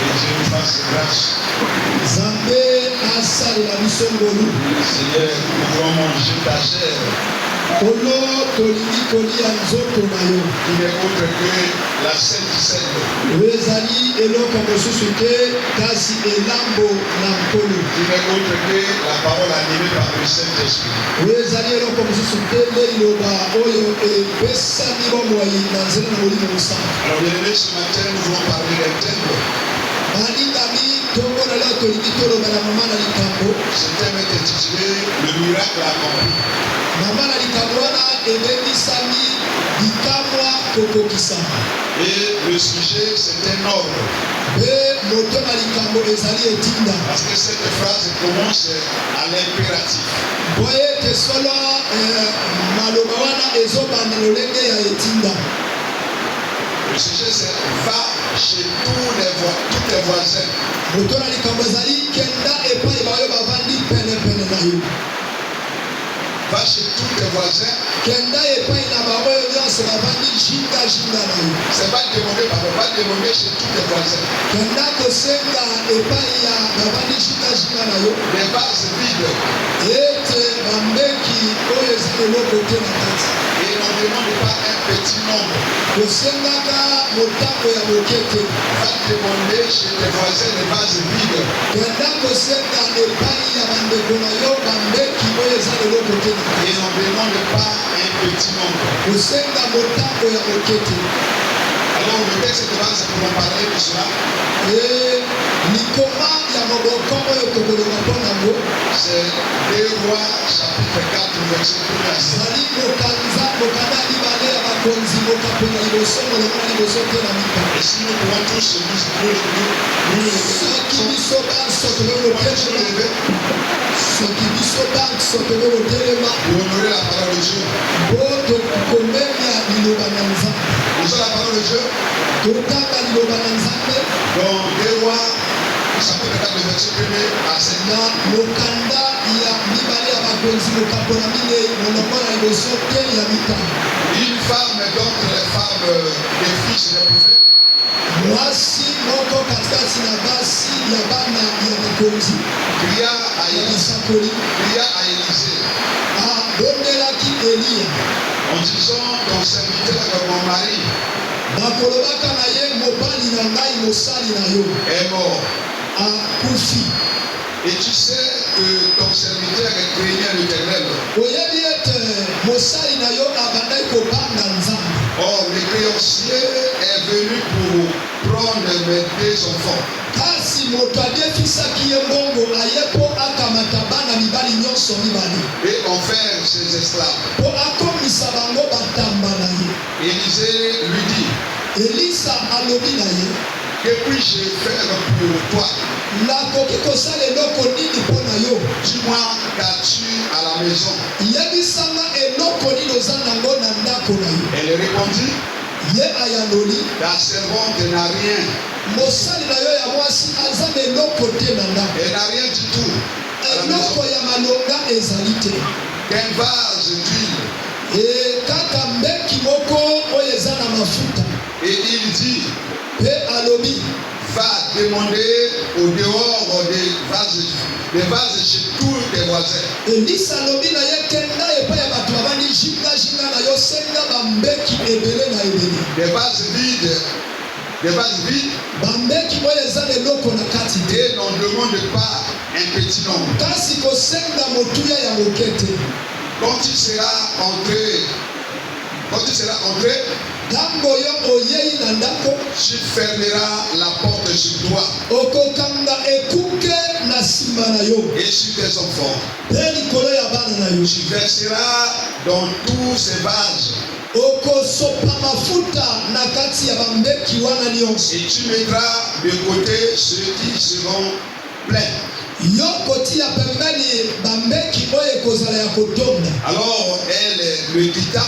Et Dieu nous fasse grâce. Seigneur, nous pouvons manger ta chair. Qui n'est autre que la Sainte Seine. Qui n'est autre que la parole animée par le Saint-Esprit. Alors bien aimé, ce matin nous voulons parler d'un thème. Ce thème est intitulé Le miracle accompli. Et le sujet, c'est un ordre. Parce que cette phrase commence à l'impératif. Le sujet, c'est va chez tous les voisins. Va chez tous tes voisins. C'est pas demander, pardon, va demander chez tous tes voisins. Les vases vides. Et on ne demande pas un petit nombre. Va demander chez tes voisins les vases vides. Et on ne demande pas un petit nombre. Alors le texte de base pour nous parler de cela. C'est 2 Rois chapitre 4 verset 1 à 7. Et si nous pouvons tous nous honorer la parole de Dieu. Nous avons la parole de Dieu. Donc 2 Rois chapitre 4 verset 1 à 7. Une femme d'entre les femmes des fils des prophètes cria à Élisée en disant ton serviteur mon mari est mort. Et tu sais que ton serviteur craignait l'Éternel. Or, le créancier est venu pour prendre mes 2 enfants. Et en faire ses esclaves. Élisée lui dit, que puis-je faire pour toi? Dis-moi, qu'as-tu à la maison? Elle répondit, ta servante n'a rien. Elle n'a rien du tout. Qu'un vase d'huile. Et il dit, va demander au dehors des vases chez tous tes voisins. Des vases vides. Et n'en demande pas un petit nombre. Quand tu seras entré, tu fermeras la porte sur toi et sur tes enfants. Tu verseras dans tous ces vases. Et tu mettras de côté ceux qui seront pleins. Alors elle le quitta.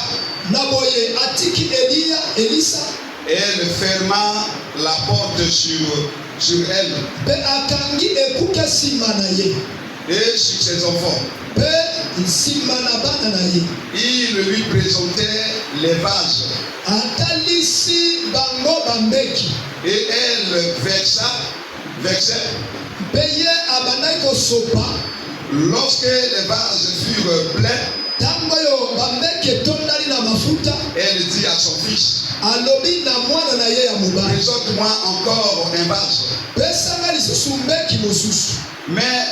Elle ferma la porte sur elle et sur ses enfants. Il lui présentait les vases. Et elle versa verset. Peye abandai ko sopa. Lorsque les vases furent pleins, Tangoyo bambeke tondali na mafuta. elle dit à son fils, Alobi na mwana na ye ya mobali. présente-moi encore un vase. Pesanga lisusu mbeki mosusu. Mais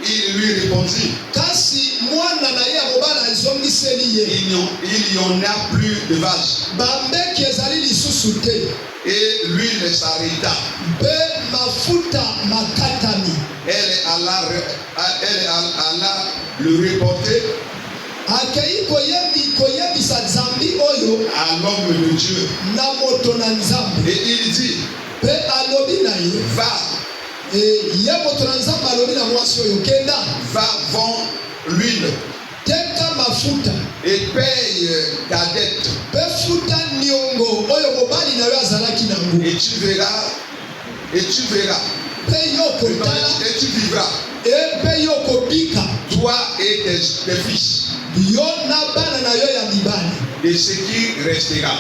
il lui répondit, Kasi mwana na ye ya mobali azongiseli ye. il n'y en a plus de vase. Bambeki ezali lisusu te. Et l'huile s'arrêta. Pe mafuta makatami. Elle alla le reporter Akei koyebisa nzambi oyo à l'homme de Dieu. na moto na nzambe. Et il dit, Pe alobi na ye. va, Ye moto na nzambe alobi na mwasi oyo kenda. va, vends l'huile Teka mafuta. et paye ta dette. Pe futa niongo oyo mobali na yo azalaki nango. Et tu verras, Pe yo kotala. et tu vivras, Pe yo kobika. toi et tes fils, Yo na bana na yo ya mibali. et ce qui restera.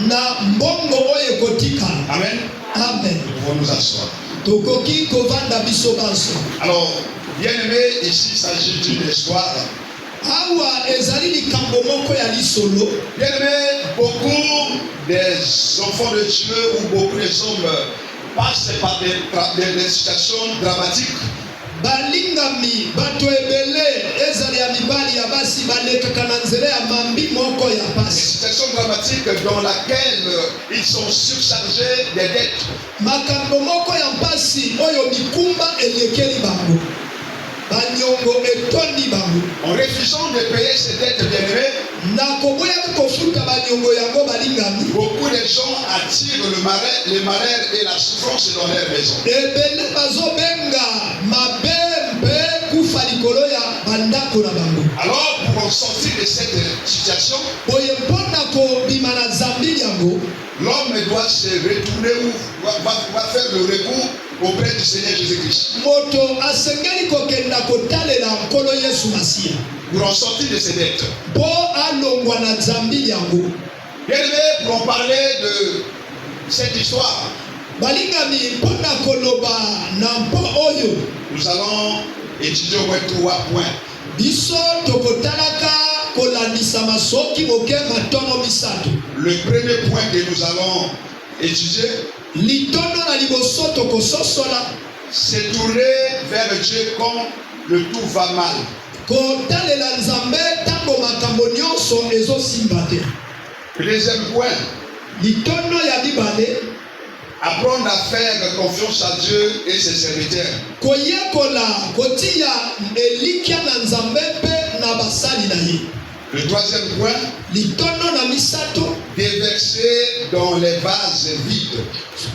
Na mbongo oyo ekotika. Amen. Amen. Nous pouvons nous asseoir. Tokoki kovanda biso banso. Alors, bien aimé, ici il s'agit d'une histoire. Awa ezali likambo moko ya lisolo. Bien aimé, beaucoup des enfants de Dieu ou beaucoup des hommes passent par des situations dramatiques. Balingami bato ebele ezali ya mibali ya basi balekaka na nzela ya mambi moko ya Des pasi. situations dramatiques dans lesquelles ils sont surchargés des dettes. Makambo moko ya mpasi oyo bikumba elekeli bango. Banyongo etondi bango. En refusant de payer ces dettes, bien aimés, Na koboya kofuta banyongo yango balingami. beaucoup de gens attirent le malheur et la souffrance dans leur maison. Ebele bazobenga mabembe kufa likolo ya bandako na bango. Alors, pour en sortir de cette situation, Boye mpona kobima na zambi yango. l'homme doit se retourner ou va faire le recours auprès du Seigneur Jésus-Christ. Moto asengeli kokenda kotalela nkolo Yesu Masiya. Pour en sortir de ces dettes. Po alongwa na zambi yango. Bien aimé, pour en parler de cette histoire, Balingami mpona koloba na mpo oyo. nous allons étudier au moins 3 points. Biso tokotalaka kolandisa masoki moke matono misato. Le premier point que nous allons étudier, Litono na liboso tokososola. c'est tourner vers Dieu quand le tout va mal. Kotalela nzambe tango makambo nyonso ezosimba te. Le deuxième point, Litono ya mibale. apprendre à faire confiance à Dieu et ses serviteurs. Koyekola kotia elikia na nzambe pe na basali na ye. Le troisième point, Litono na misato. déverser dans les vases vides.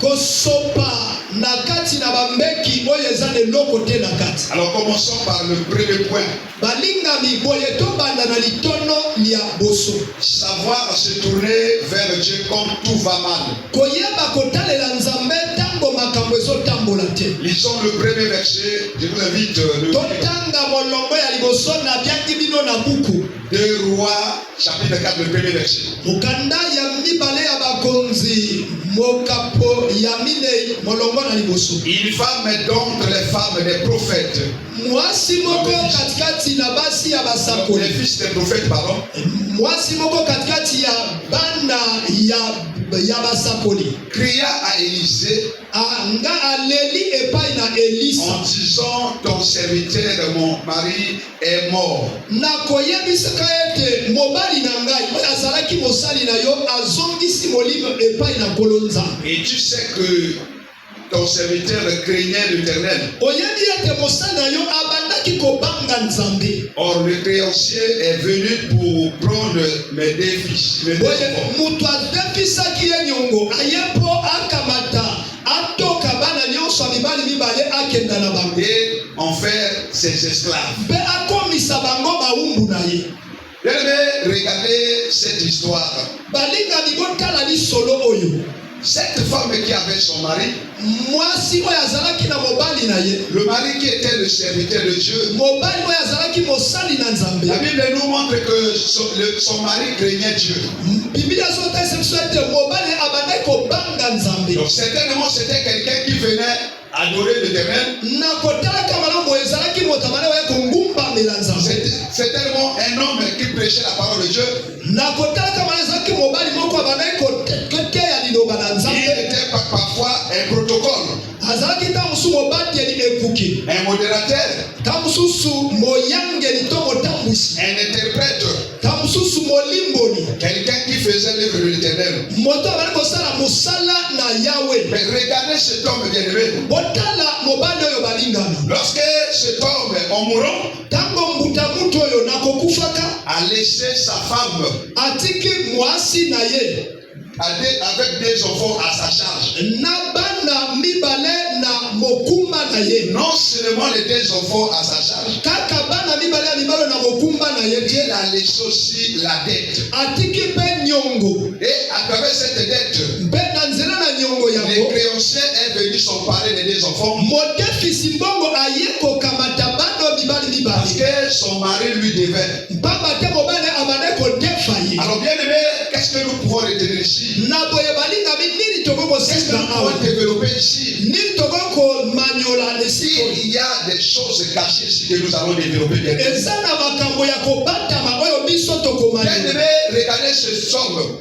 Kosopa na kati na bambeki oyo eza leloko te na kati. Alors commençons par le premier point. Balingami boye tobanda na litono lia boso. Savoir se tourner vers Dieu quand tout va mal. Koyeba kotalela nzambe tango makambo ezotambola te. Lisons le premier verset. Je vous invite de Totanga molongo ya liboso na biangi bino na buku. 2 Rois, chapitre 4, le premier verset. Mukanda ya mibale ya bakonzi mokapo ya minei molongo na liboso. Une femme d'entre les femmes des prophètes. Mwasi moko katikati na basi ya Les basakoli. fils des prophètes, pardon. Mwasi moko katikati ya banda ya basakoli. Cria à Élisée Nga aleli epai na Elisa. en disant, ton serviteur, mon mari, est mort. Na koyebisaka ete mobali na ngai oyo azalaki mosali na yo azongisi molimo epai na nkolo nzambe. Et tu sais que ton serviteur craignait l'Éternel. Oyebi ete mosali na yo abandaki kobanga nzambe. Or, le créancier est venu pour prendre mes 2 fils. Oye mutu adefisaki ye nyongo aye mpo akamata atoka bana nyonso ya mibali mibale akenda na bango. Et en faire ses esclaves. Mpe akomisa bango bawumbu na ye. Bien-aimés, regardez cette histoire. Balingami botala lisolo oyo. Cette femme qui avait son mari, Mwasi oyo azalaki na mobali na ye. le mari qui était le serviteur de Dieu, Mobali oyo azalaki mosali na nzambe. la Bible nous montre que son mari craignait Dieu. Biblia zotesa biso ete mobali abandaki kobanga nzambe. Donc certainement c'était quelqu'un qui venait adorer l'Éternel. C'est tellement un homme qui prêchait la parole de Dieu. Il était parfois un protocole, un modérateur, un interprète, quelqu'un qui faisait l'œuvre de l'Éternel. Mais regardez cet homme bien-aimé. Lorsque cet homme, en mourant, a laissé sa femme avec des enfants à sa charge. Non seulement les deux enfants à sa charge, il a laissé aussi la dette. Et à travers cette dette, les créanciers est venu s'emparer des deux enfants. Parce que son mari lui devait. Alors bien aimé, qu'est-ce que nous pouvons retenir ici? Qu'est-ce que nous pouvons développer ici? Il y a des choses cachées ici que nous allons développer bien. Bien aimé, regardez ce somme.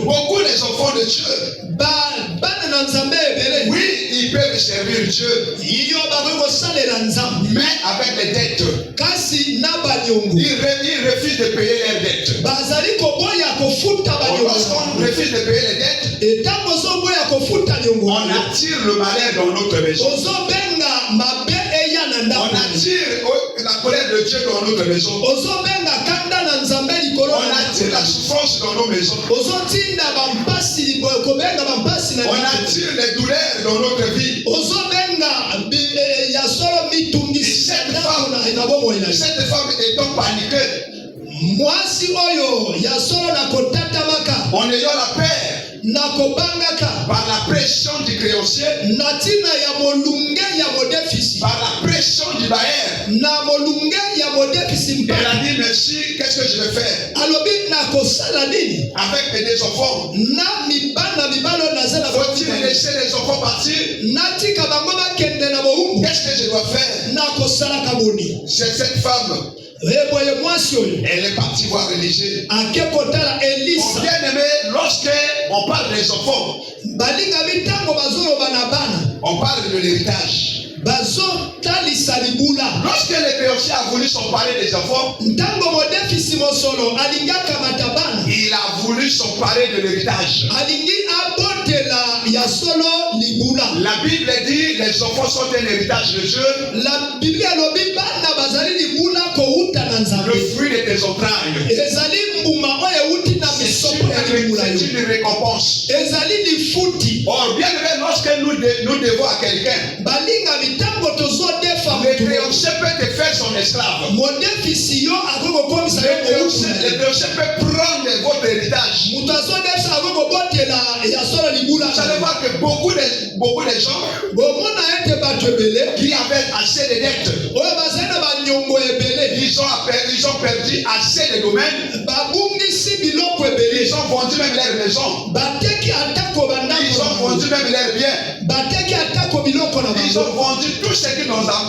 Beaucoup des enfants de Dieu, oui, ils peuvent servir Dieu, mais avec les dettes. Ils refusent de payer leurs dettes. Lorsqu'on refuse de payer les dettes, on attire le malheur dans notre maison. On attire la colère de Dieu dans notre maison. On attire la souffrance dans nos maisons. On attire les douleurs dans notre vie. Cette femme étant paniquée, en ayant la peur par la pression du créancier, par la pression du bailleur, elle a dit merci, qu'est-ce que je vais faire avec mes deux enfants? Faut-il laisser les enfants partir? Qu'est-ce que je dois faire? C'est cette femme, elle est partie voir Élisée. Mon bien-aimé, lorsque on parle des enfants, on parle de l'héritage. Lorsque le créancier a voulu s'emparer des enfants, il a voulu s'emparer de l'héritage. La Bible dit les enfants sont un héritage de Dieu. Le fruit de tes entrailles. C'est une récompense. Or, bien aimé, lorsque nous devons à quelqu'un, le créancier peut te faire son esclave. Le créancier peut prendre votre héritage. Vous allez voir que beaucoup de gens qui avaient assez de dettes, ils ont perdu assez de domaines. Ils ont vendu même leur maison. Ils ont vendu même leurs biens. Ils ont vendu tout ce qu'ils en avaient.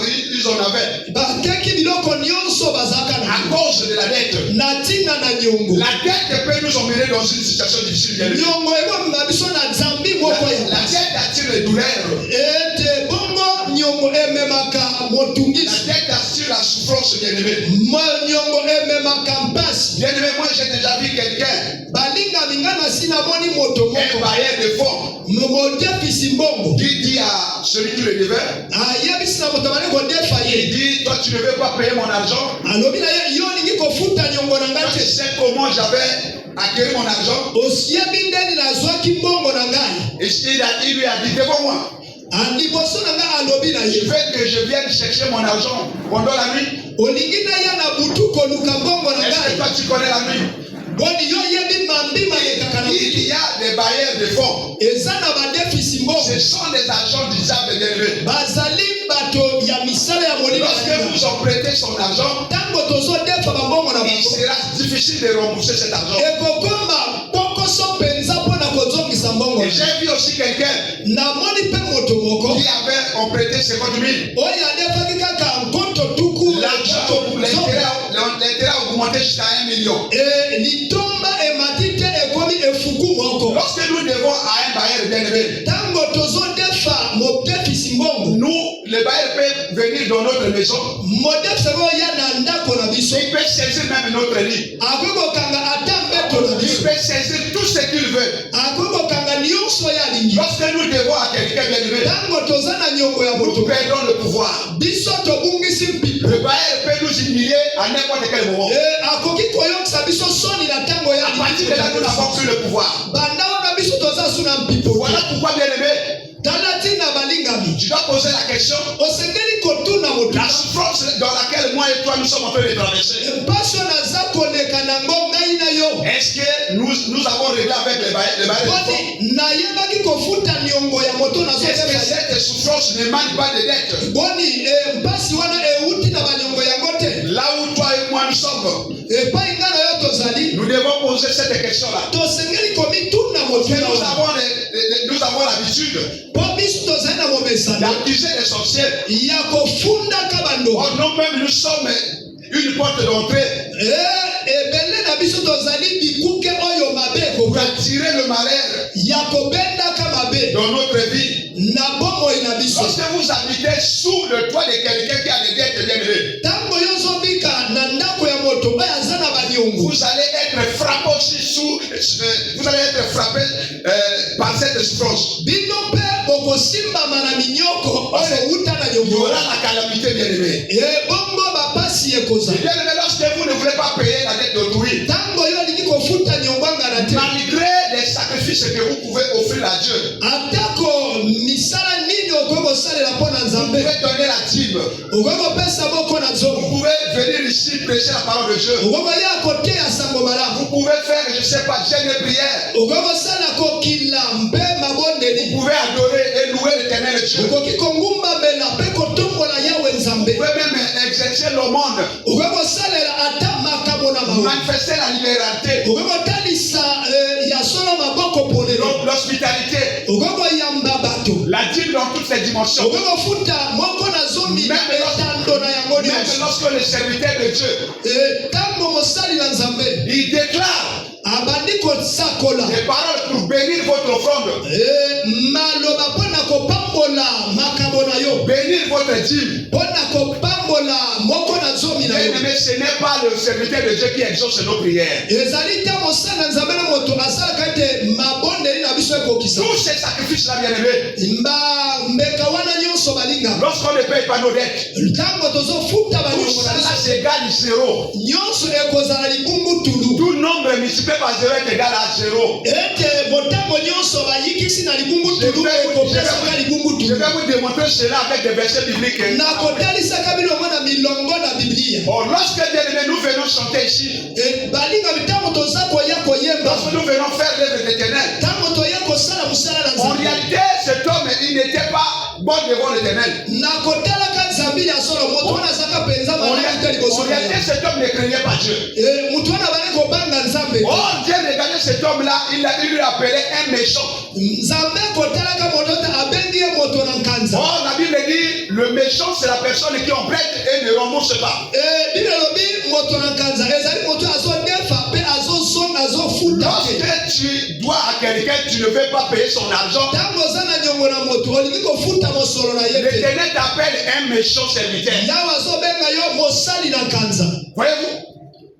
À cause de la dette. La dette peut nous emmener dans une situation difficile. La dette attire les douleurs. La dette attire la souffrance, bien-aimé. Bien-aimé, moi j'ai déjà vu quelqu'un, un bailleur de fonds, qui dit à celui qui le devait, il dit, toi tu ne veux pas payer mon argent. Toi, tu sais comment j'avais acquis mon argent. Et il lui a dit, devant moi, je veux que je vienne chercher mon argent pendant la nuit. Est-ce que toi tu connais la nuit? Il y a des bailleurs de fonds. Ce sont des agents du diable élevé. Lorsque vous empruntez son argent, il sera difficile de rembourser cet argent. mbongo. Et j'ai vu aussi quelqu'un Namoni pe moto moko. qui avait emprunté 50 000. Oya defaki kaka nkoto tuku. L'intérêt a augmenté jusqu'à 1 million. Litomba ematite ekomi efuku moko. Lorsque nous devons à un bailleur bien-aimé, Tango tozo defa modefisi mbongo. nous, le bailleur peut venir dans notre maison. Modefisi ngo ya na ndako na biso. Il peut saisir même notre lit. Akoko kanga ata mbeto na Il biso. peut saisir tout ce qu'il veut. Akoko kanga nyonso ya lingi. Lorsque nous devons à quelqu'un bien-aimé, Tango toza na nyongo ya nous moto. perdons le pouvoir. Biso tobungisi mpipo. Le bailleur peut nous humilier à n'importe quel moment. Akoki koyokisa biso soni na tango ya À partir de là, nous n'avons plus le pouvoir. banda wana biso toza suna mpipo. Voilà pourquoi, bien-aimé, Talati na balingami. tu dois poser la question. Osengeli kotuna moto. La souffrance dans laquelle moi et toi nous sommes en train de traverser. Mpaso naza koleka nango ngai na yo. Est-ce que nous avons réglé avec les bailleurs? Boni nayebaki kofuta niongo ya moto na Est-ce que cette souffrance ne manque pas de dette? Boni mpasi wana euti na baniongo yango te. Là où toi et moi nous sommes, Epai nga na yo tozali. nous devons poser cette question-là. Tosengeli komituna moto na Nous yo. avons l'habitude Po biso tozali na bomesana. d'accuser les sorciers. Ya kofunda kabando. Or nous-mêmes nous sommes une porte d'entrée Ebele na biso tozali bikuke oyo mabe pour attirer le malheur ya kobenda kamabe dans notre vie. na bomoi na biso. Lorsque vous habitez sous le toit de quelqu'un qui a des dettes bien-aimées, Tango yozobika na ndako ya moto oyo aza na banyongo. vous allez être frappé aussi vous allez être frappé par cette souffrance. Bino mpe bokosimbama na minyoko oyo uta na Il y nyongo. aura la calamité bien-aimée. Bongo bapasi ekoza. Bien-aimé, lorsque vous ne voulez pas payer la dette d'autrui, Tango yo alingi kofuta nyongo ngana te. malgré les sacrifices que vous pouvez offrir à Dieu, Atako misala nini okoki kosalela mpo na vous Nzambe. pouvez donner la dîme, Okoki kopesa moko na vous nzongo. pouvez venir ici prêcher la parole de Dieu, Okoki ya koteya sango malamu. vous pouvez faire, je ne sais pas, jeûne et prière, Okoki kosala kokila mpe mabondeli. vous pouvez adorer et louer l'éternel Dieu, vous Okoki kongumbamela mpe kotombola Yawe Nzambe. pouvez même exercer l'aumône, Okoki kosalela ata makambo na mawa. manifester la liberté, Okoki kotalisa ya solo maboko polelo. l'hospitalité, Okoki koyamba bato. la dîme dans toutes ses dimensions. Okoki kofuta moko na zomi na etando na yango Même nyonso. lorsque le serviteur de Dieu, Tango mosali na Nzambe il déclare abandi kosakola des paroles pour bénir votre offrande, maloba mpo na kopambola makambo na yo, bénir votre dîme. mpo na kopambola moko na zomi na yo. Bien-aimé, ce n'est pas le serviteur de Dieu qui exauce nos prières. Ezali te mosali na Nzambe na moto asalaka ete mabondeli na biso ekokisa. Tous ces sacrifices-là, bien-aimé, Mbeka wana nyonso balinga. lorsqu'on ne paye pas nos dettes, Ntango tozofuta tout baniongo na cela biso, s'égale zéro. nyonso ekozala libungu tulu. Tout nombre multiplié par zéro est égal à zéro. Ete motango nyonso bayikisi na libungu tulu ekopesaka libungu Je tulu. vais vous démontrer cela avec des versets bibliques. Nakotalisaka bilongo na milongo na Biblia. Or, lorsque bien-aimé, nous venons chanter ici, Balinga ntango toza koya koyemba, lorsque nous venons faire l'œuvre d'éternel, ntango toya kosala mosala na en Nzambe, réalité, cet homme, il n'était pas bon devant l'éternel. nakotalaka Nzambe ya solo moto wana azaka penza En malamu te liboso en na réalité, ye. cet homme ne craignait pas Dieu. Moto wana bale kobanga Nzambe. Oh, Dieu regardait cet homme-là, il lui appelait un méchant. Nzambe kotalaka moto te abengi ye moto na nkanza. Oh, la Bible dit, le méchant, c'est la personne qui emprunte et ne rembourse pas. Bible elobi moto na nkanza ezali moto azodefa mpe azozonga azofuta te. Lorsque tu dois à quelqu'un, tu ne veux pas payer son argent, Ntango oza na nyongo na moto olingi kofuta mosolo na ye te. l'éternel t'appelle un méchant serviteur. Yawe azobenga yo mosali na nkanza. Voyez-vous?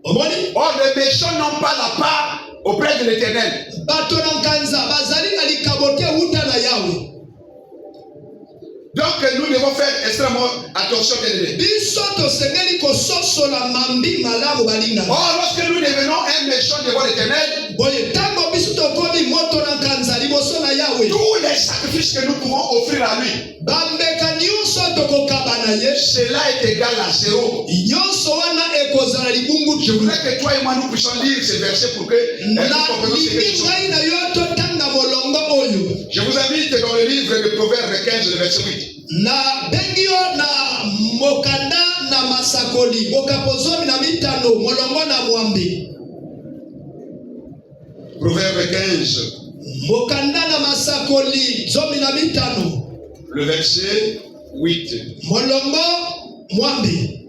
Omoni? Or, les méchants n'ont pas la part auprès de l'éternel. Bato na nkanza bazali na likabo te wuta na Yawe. Donc, nous devons faire extrêmement attention, bien-aimés. Biso tosengeli kososola mambi malamu balinga. Or, lorsque nous devenons un méchant devant l'éternel, Boye tango biso tokomi moto na nkanza liboso na Yawe. tous les sacrifices que nous pouvons offrir à lui, Bambeka nyonso tokokaba na ye. cela est égal à zéro. Nyonso wana ekozala libungu Je tu. voudrais que toi et moi nous puissions lire ces versets pour que nous comprenions ce que nous sommes. Na yo totanga molongo oyo. Je vous invite dans le livre de Proverbes 15, le verset 8. Na bengi yo na mokanda na masakoli. Mokapozomi na mitano molongo na mwambi. Proverbe 15, Mokandana masakoli zomi na mitano. Le verset 8. Molongo mwambi.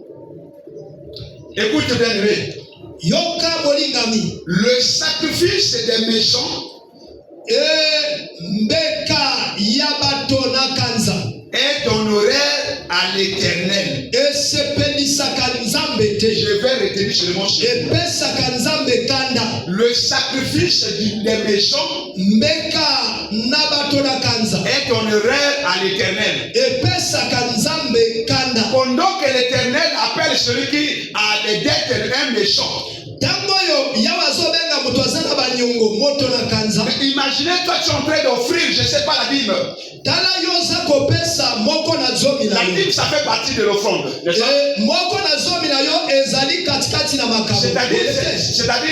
Écoute bien aimé. Yoka bolingami. Le sacrifice des méchants mbeka yabato na kanza est honoraire à l'Éternel. Je vais retenir chez mon chef. Le sacrifice des méchants est honoraire à l'Éternel. Pendant que l'Éternel appelle celui qui a des dettes un méchant. Imaginez toi tu es en train d'offrir, je ne sais pas, la dîme. La dîme, ça fait partie de l'offrande. C'est-à-dire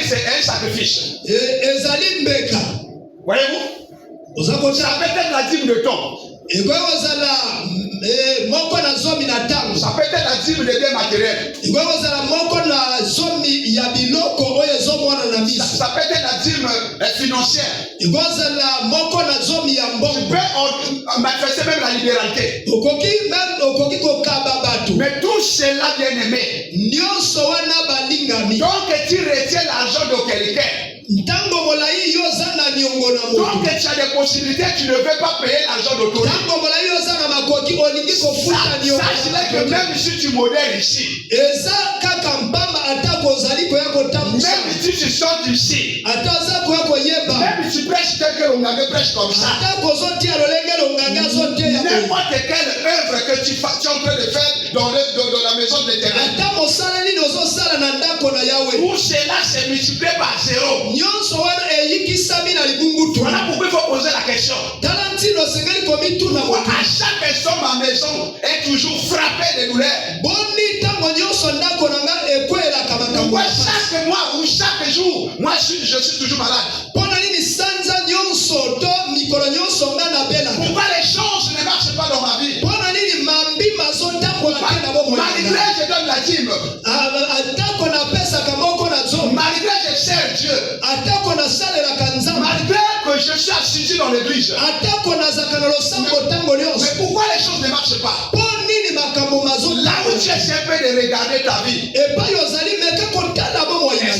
c'est un sacrifice. Voyez-vous? Ça peut être la dîme de temps. Ça peut être la dîme de biens matériels. Ça peut être la dîme financière. Tu peux manifester même la libéralité. Mais tout cela, bien aimé, donc tu retiens l'argent de quelqu'un. Donc tu as des possibilités, tu ne veux pas payer l'argent d'autrui. Sache que même si tu modèles ici, même si tu sors d'ici, même si tu prêches tel que l'on prêche comme ça, n'importe quelle œuvre que tu es en train de faire dans la maison de l'Éternel, tout cela se multiplie par zéro. Voilà pourquoi il faut poser la question. Pourquoi à chaque personne ma maison est toujours frappée de douleur? Pourquoi chaque mois ou chaque jour, moi je suis toujours malade? Pourquoi les choses ne marchent pas dans ma vie? Malgré que je donne la dîme, malgré que je sers Dieu, malgré que je suis assis dans l'église, mais pourquoi les choses ne marchent pas? Là où tu essaies de regarder ta vie, est-ce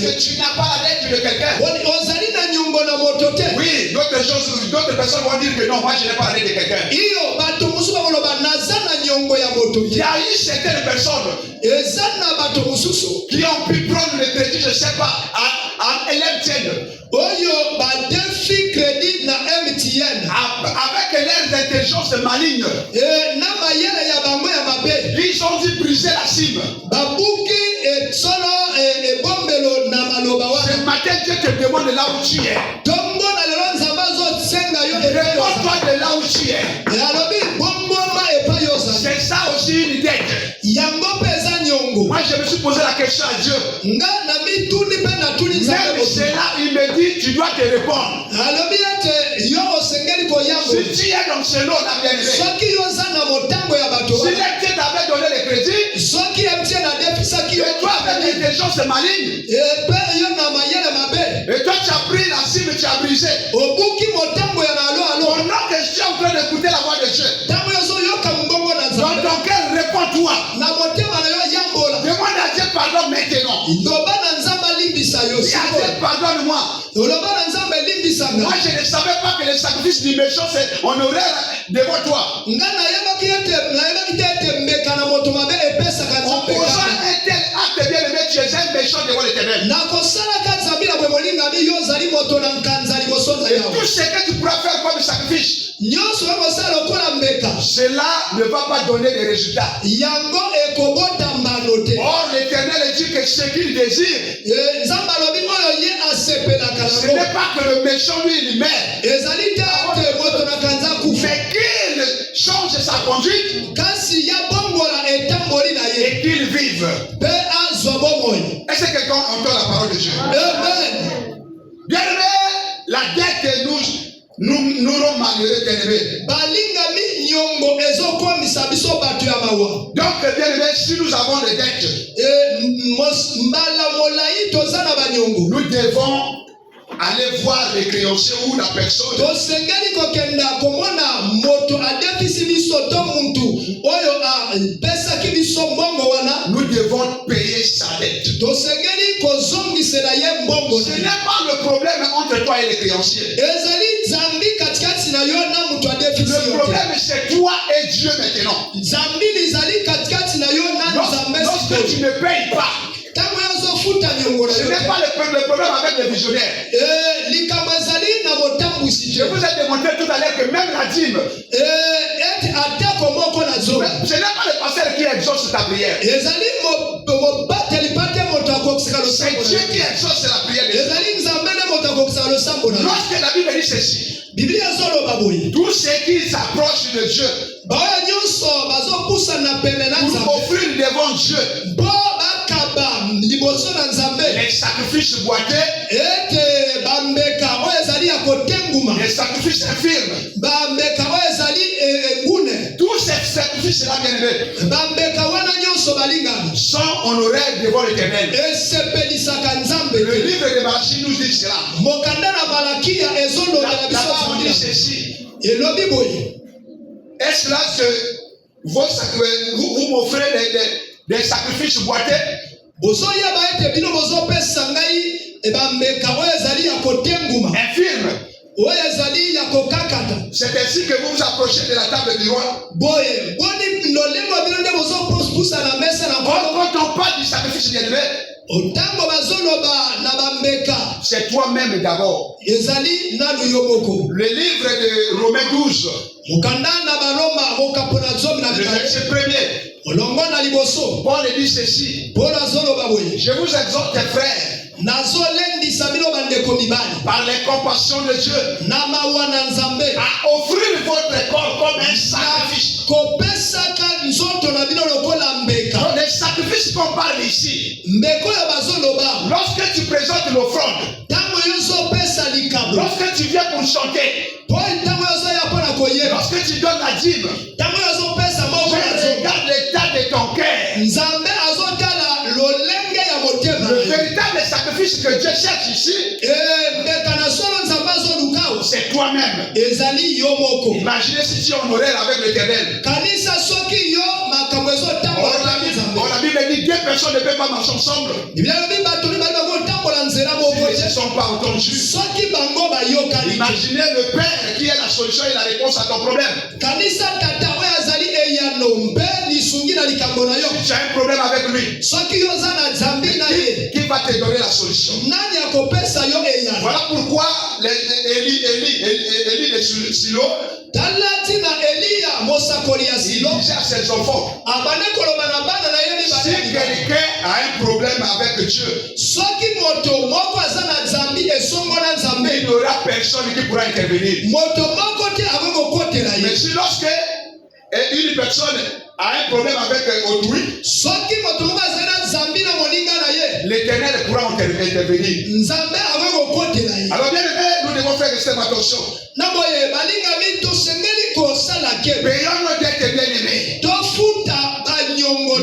que tu n'as pas la dette de quelqu'un? Oui, d'autres personnes vont dire que non, moi je n'ai pas la dette de quelqu'un. Il y a eu certaines personnes qui ont pu prendre le crédit, je ne sais pas, à MTN. Avec leurs intelligences malignes, ils ont dû briser la cime. Ce matin, Dieu te demande là où tu es. Réponds-toi de là où tu es. C'est ça aussi une dette. Moi je me suis posé la question à Dieu. Même cela, il me dit, tu dois te répondre. Si tu es dans ce lot, la bien-aimée, si l'MTN t'avait donné le crédit, et toi avec l'intelligence maligne, et toi tu as pris la cible, tu as brisé. Pendant que je suis en train d'écouter la voix de Dieu, dans ton cœur, réponds-toi. Demande à Dieu pardon maintenant. Dis à Dieu pardonne-moi. Moi je ne savais pas que le sacrifice du méchant c'est honoraire devant toi. En posant un tel acte bien aimé, tu es un méchant devant l'Éternel. Et tout ce que tu pourras faire comme sacrifice, cela ne va pas donner de résultats. Or l'Éternel dit que ce qu'il désire, ce n'est pas que le méchant lui il meurt, mais qu'il change sa conduite et qu'il vive. Est-ce que quelqu'un entend la parole de Dieu? Bien aimé, la dette que nous rend malheureux, bien aimé. Donc bien aimé, si nous avons des dettes, nous devons aller voir les créanciers ou la personne. Tosengeli kokenda komona moto adefisi biso to muntu oyo pesa ki biso mbongo wana. Nous devons payer sa dette. Tosengeli kozongisela ye mbongo. Ce n'est pas le problème entre toi et les créanciers. Ezali zambi katikati na yo na mutu adefisi. Le problème c'est toi et Dieu maintenant. Zambi lizali katikati na yo na Nzambe. Lorsque tu ne payes pas, ce n'est pas le problème avec les visionnaires. Je vous ai démontré tout à l'heure que même la dîme, ce n'est pas le pasteur qui exauce ta prière. C'est Dieu qui exauce la prière. Lorsque la Bible dit ceci, tous ceux qui s'approchent de Dieu pour offrir devant Dieu les sacrifices boiteux, les sacrifices infirmes, tous ces sacrifices-là, sont honorés devant l'Éternel. Le livre de Malachie nous dit cela. Là-bas on dit ceci. Est-ce là que vous m'offrez des sacrifices boiteux? Infirme. C'est ainsi que vous vous approchez de la table du roi. Quand on parle du sacrifice bien-aimé, c'est toi-même d'abord. Le livre de Romains 12, le verset 1er, Paul dit ceci. Je vous exhorte, frères, par les compassions de Dieu, à offrir votre corps comme un sacrifice. Les sacrifices qu'on parle ici, lorsque tu présentes l'offrande, lorsque tu viens pour chanter, lorsque tu donnes la dîme, tu regardes l'état de ton cœur. Le véritable sacrifice que Dieu cherche ici, c'est toi-même. Imaginez si tu es honoré avec l'Éternel. Or la Bible dit deux personnes ne peuvent pas marcher ensemble si ils ne se sont pas entendus. Imaginez le Père qui est la solution et la réponse à ton problème. Si tu as un problème avec lui, qui va te donner la solution? Voilà pourquoi Élie de Silo, il disait à ses enfants, si quelqu'un a un problème avec Dieu, il n'y aura personne qui pourra intervenir. Mais si lorsque une personne a un problème avec autrui, l'Éternel pourra intervenir. Alors bien aimé, nous devons faire extrêmement attention. Payons nos dettes, bien aimé.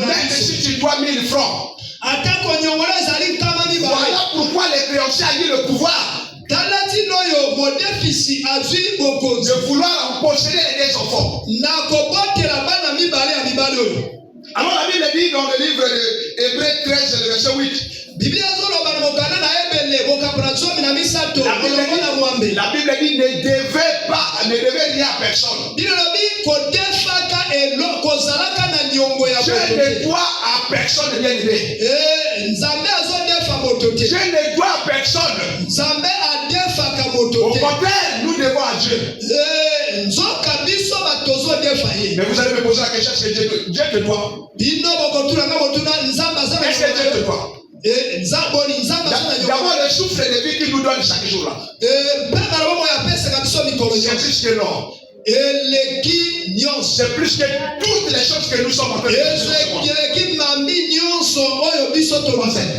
Même si tu dois 1000 francs. Voilà pourquoi les créanciers ont eu le pouvoir de vouloir en posséder les enfants. Alors la Bible dit dans le livre de Hébreux 13, le verset 8. La Bible dit ne devez rien à personne. Je ne dois à personne, bien aimé. Je ne dois à personne. Au contraire, nous devons à Dieu. Mais vous allez me poser la question, est-ce que Dieu te doit? Est-ce que Dieu te doit? D'abord le souffle de vie qu'il nous donne chaque jour là. C'est plus que l'or. C'est plus que toutes les choses que nous sommes en train de faire.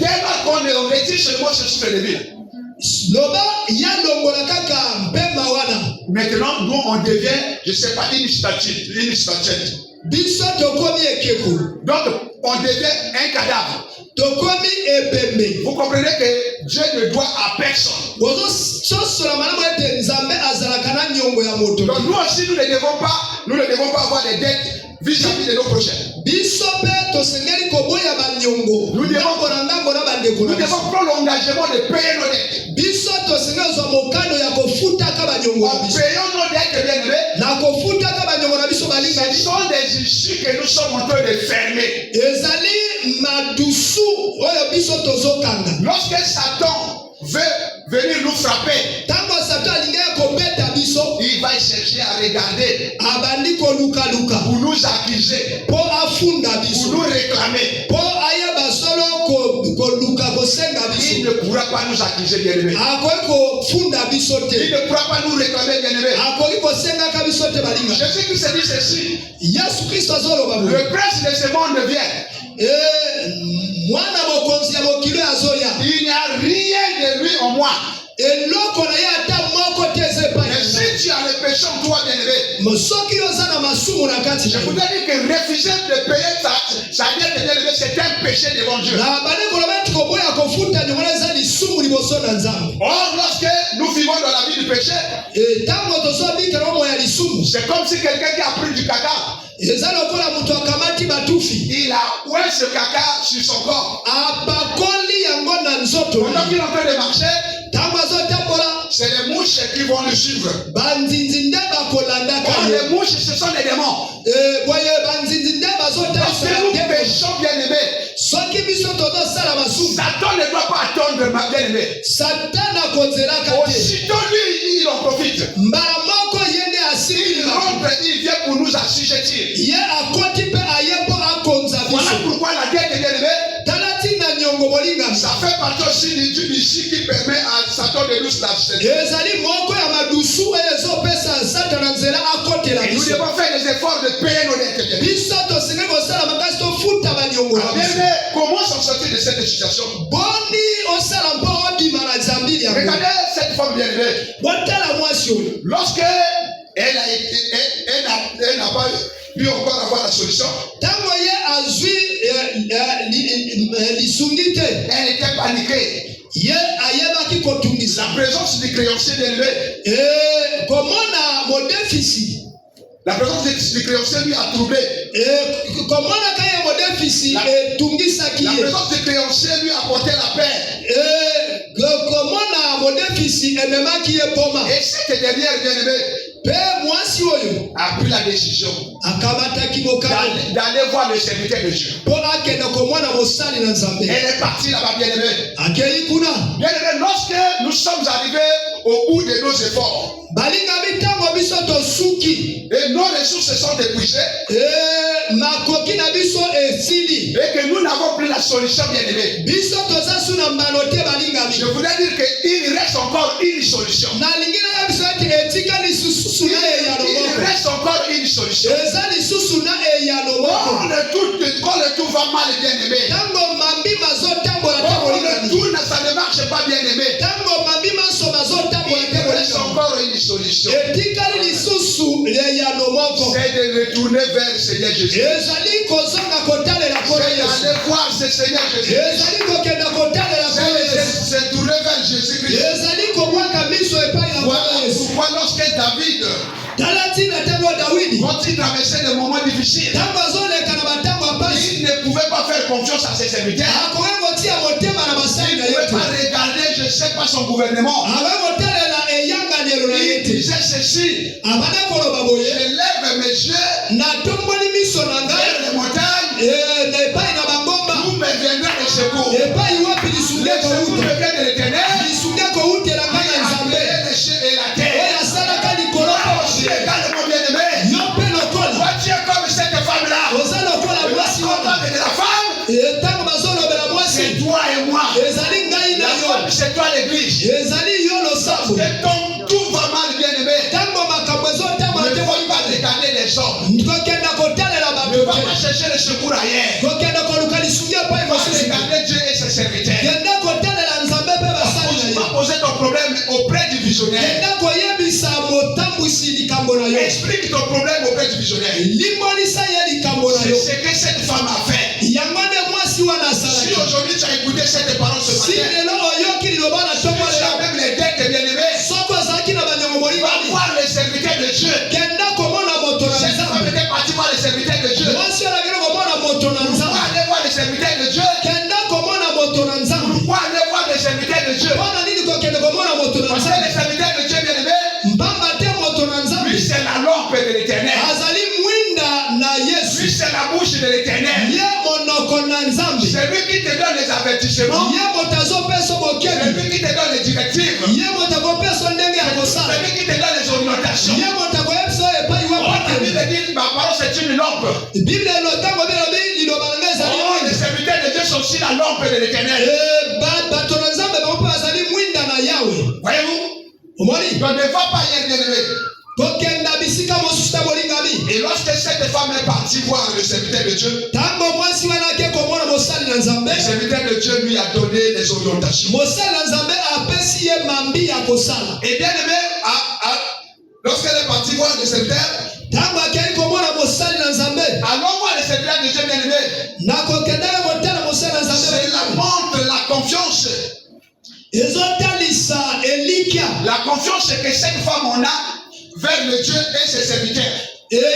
Tellement qu'on retire seulement ce souffle de vie. Maintenant, nous on devient, je ne sais pas, une statue. Donc, on devient un cadavre. tokomi ebembe. Vous comprenez que Dieu ne doit à personne. Donc nous aussi nous ne devons pas avoir des dettes vis-à-vis de nos prochains. Nous devons prendre l'engagement de payer nos dettes. En payant nos dettes, bien aimés, ce sont des issues que nous sommes en train de fermer. Lorsque Satan veut venir nous frapper, il va chercher à regarder pour nous accuser, pour nous réclamer. Il ne pourra pas nous accuser, bien-aimés. Il ne pourra pas nous réclamer, bien-aimés. Jésus qui se dit ceci: le prince de ce monde vient. Il n'y a rien de lui en moi. Mais si tu as le péché en toi, bien-aimé, je voudrais dire que refuser de payer sa dette, bien-aimé, c'est un péché devant Dieu. Or, lorsque nous vivons dans la vie du péché, c'est comme si quelqu'un qui a pris du caca, il a oué ce caca sur son corps. Pendant qu'il est en train de marcher, c'est les mouches qui vont le suivre. Or, les mouches, ce sont les démons. Lorsque nous péchons, bien-aimés, Satan ne doit pas attendre, ma bien-aimée. Aussitôt lui, il en profite. Il rentre, il vient pour nous assujettir. Voilà pourquoi la dette, bien-aimée, ça fait partie aussi d'une issue qui permet à Satan de nous assujettir. Et nous devons faire des efforts de payer nos dettes. Comment s'en sortir de cette situation? Regardez cette femme bien-aimée. Lorsque elle n'a pas pu encore avoir la solution, elle était paniquée. La présence du créancier bien-aimé. La présence du créancier lui a troublé. La présence du créancier lui a apporté la paix. Et cette dernière bien-aimée a pris la décision d'aller voir le serviteur de Dieu. Elle est partie là-bas, bien-aimée. Bien-aimée, lorsque nous sommes arrivés au bout de nos efforts, et nos ressources se sont épuisées, et que nous n'avons plus la solution, bien-aimée, je voudrais dire qu'il reste encore une solution. Il reste encore une solution. Quand le tout va mal, bien-aimé, quand le tout ça ne marche pas, bien-aimé, il reste encore une solution. C'est de retourner vers le Seigneur Jésus. C'est d'aller voir ce Seigneur Jésus. C'est de tourner vers Jésus-Christ. Voilà pourquoi lorsque David, quand il traversait des moments difficiles, il ne pouvait pas faire confiance à ses serviteurs. Il ne pouvait pas regarder, je ne sais pas, son gouvernement. Il disait ceci: j'élève mes yeux vers les montagnes, d'où me viendra le secours. Le secours me vient de l'Éternel, qui a créé les cieux et la terre. Toi aussi, également, bien-aimé, vois-tu comme cette femme-là? Le combat de la femme, c'est toi et moi. La femme, c'est toi l'église. Et quand tout va mal, bien-aimé, ne faut pas regarder les hommes. Ne va pas chercher le secours ailleurs. Regarder Dieu et ses serviteurs. Tu vas poser ton problème auprès du visionnaire. Explique ton problème auprès du visionnaire. C'est ce que cette femme a fait. matin. Même les dettes bien-aimés. Va voir les serviteurs de Dieu. Cette femme était partie voir les serviteurs de Dieu. Pourquoi aller voir les serviteurs de Dieu? Pourquoi aller voir les serviteurs de Dieu? Parce que les serviteurs de Dieu bien-aimés, lui c'est la lampe de l'éternel. Lui c'est la bouche de l'éternel. C'est lui qui te donne les avertissements. C'est lui qui te donne les directives. C'est lui qui te donne les orientations. La Bible dit, ma parole c'est une lampe. Oh, les serviteurs de Dieu sont aussi la lampe de l'éternel. Voyez-vous? On ne va pas y être élevé. Et lorsque cette femme est partie voir le serviteur de Dieu, le serviteur de Dieu lui a donné des orientations. Et bien aimé, lorsqu'elle est partie voir le serviteur, allons voir le serviteur de Dieu bien aimé. Cela montre la confiance. La confiance que cette femme en a vers le Dieu et ses serviteurs. Lorsque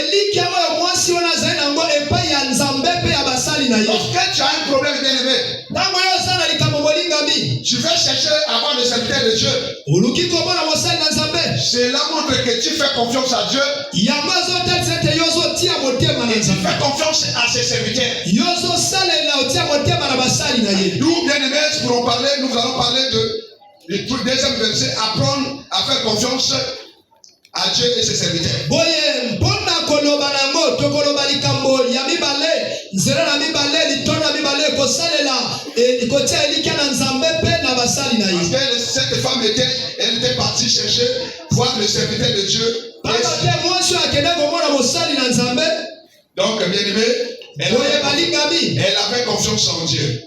tu as un problème bien aimé, tu veux chercher à avoir le serviteur de Dieu. Cela montre que tu fais confiance à Dieu. Et tu fais confiance à ses serviteurs. Nous, bien aimés, nous allons parler du deuxième verset, apprendre à faire confiance à Dieu et ses serviteurs. Parce que cette femme était partie chercher voir le serviteur de Dieu. Donc, bien aimé, elle avait confiance en Dieu.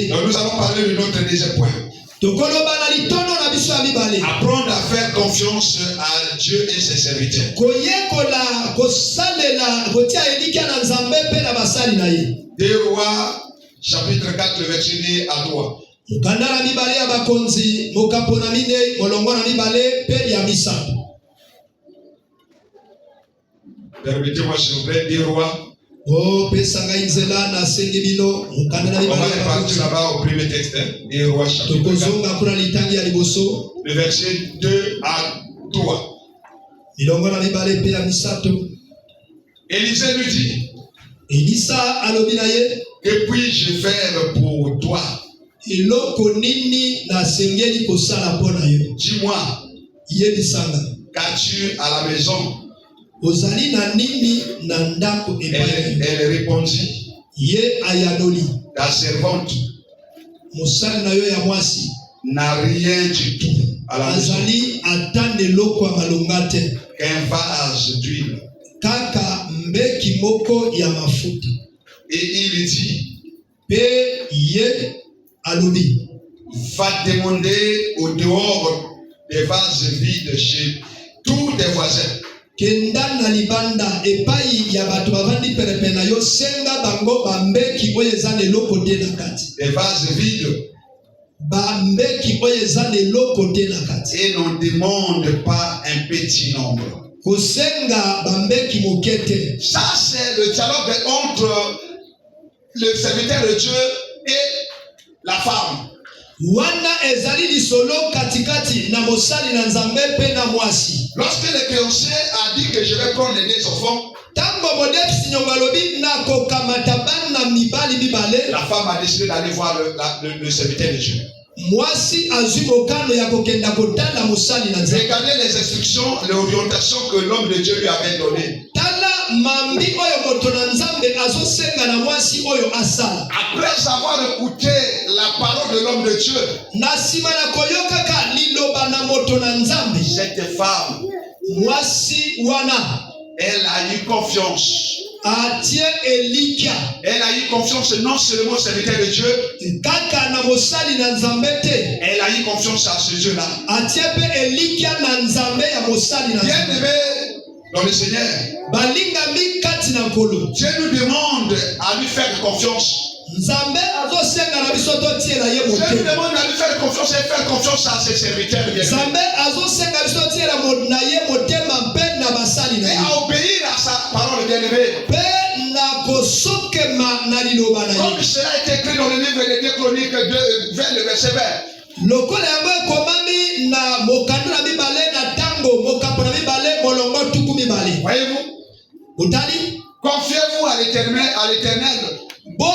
Donc, nous allons parler de notre deuxième point. Apprendre à faire confiance à Dieu et ses serviteurs. 2 Rois, chapitre 4, verset 1 à 3. Permettez-moi, s'il vous plaît, 2 Rois. On va partir là-bas au premier texte, 2 Rois, chapitre 4. Le verset 2 à 3. Élisée lui dit, que puis-je faire pour toi? Dis-moi, qu'as-tu à la maison? Elle répondit, ta servante n'a rien du tout à la maison qu'un vase d'huile. Et il dit, va demander au dehors des vases vides chez tous tes voisins. Kenda na libanda epai ya batu bavandi perepena yo senga bango bambeki oyezane lokote na kati. Des vases vides. Bambeki oyezane lokote na kati. Et n'en demande pas un petit nombre. Kosenga bambeki mokete. Ça c'est le dialogue entre le serviteur de Dieu et la femme. Wana ezali lisolo katikati na mosali na nzambe pe na mwasi. Lorsque le créancier a dit que je vais prendre les deux enfants, la femme a décidé d'aller voir le serviteur de Dieu. Regardez les instructions, l'orientation que l'homme de Dieu lui avait données. Après avoir écouté la parole de l'homme de Dieu, cette femme, elle a eu confiance. Elle a eu confiance non seulement au serviteur de Dieu, elle a eu confiance à ce Dieu-là. Bien aimé dans le Seigneur, Dieu nous demande à lui faire confiance. Nzambe azosenga na biso totiela ye Je motema. lui demande à lui faire confiance et faire confiance à ses serviteurs. Nzambe azosenga biso totiela na ye motema mpe na basali na Et ye. à obéir à sa parole bien-aimée. Mpe na kosokema na liloba na Comme ye. cela est écrit dans le livre des 2 Chroniques 2, vers le verset 20. Lokola yango ekomami na mokanda na mibale na tango mokambo na mibale molongo tuku mibale. Voyez-vous? Utali? Confiez-vous à l'Éternel, Bo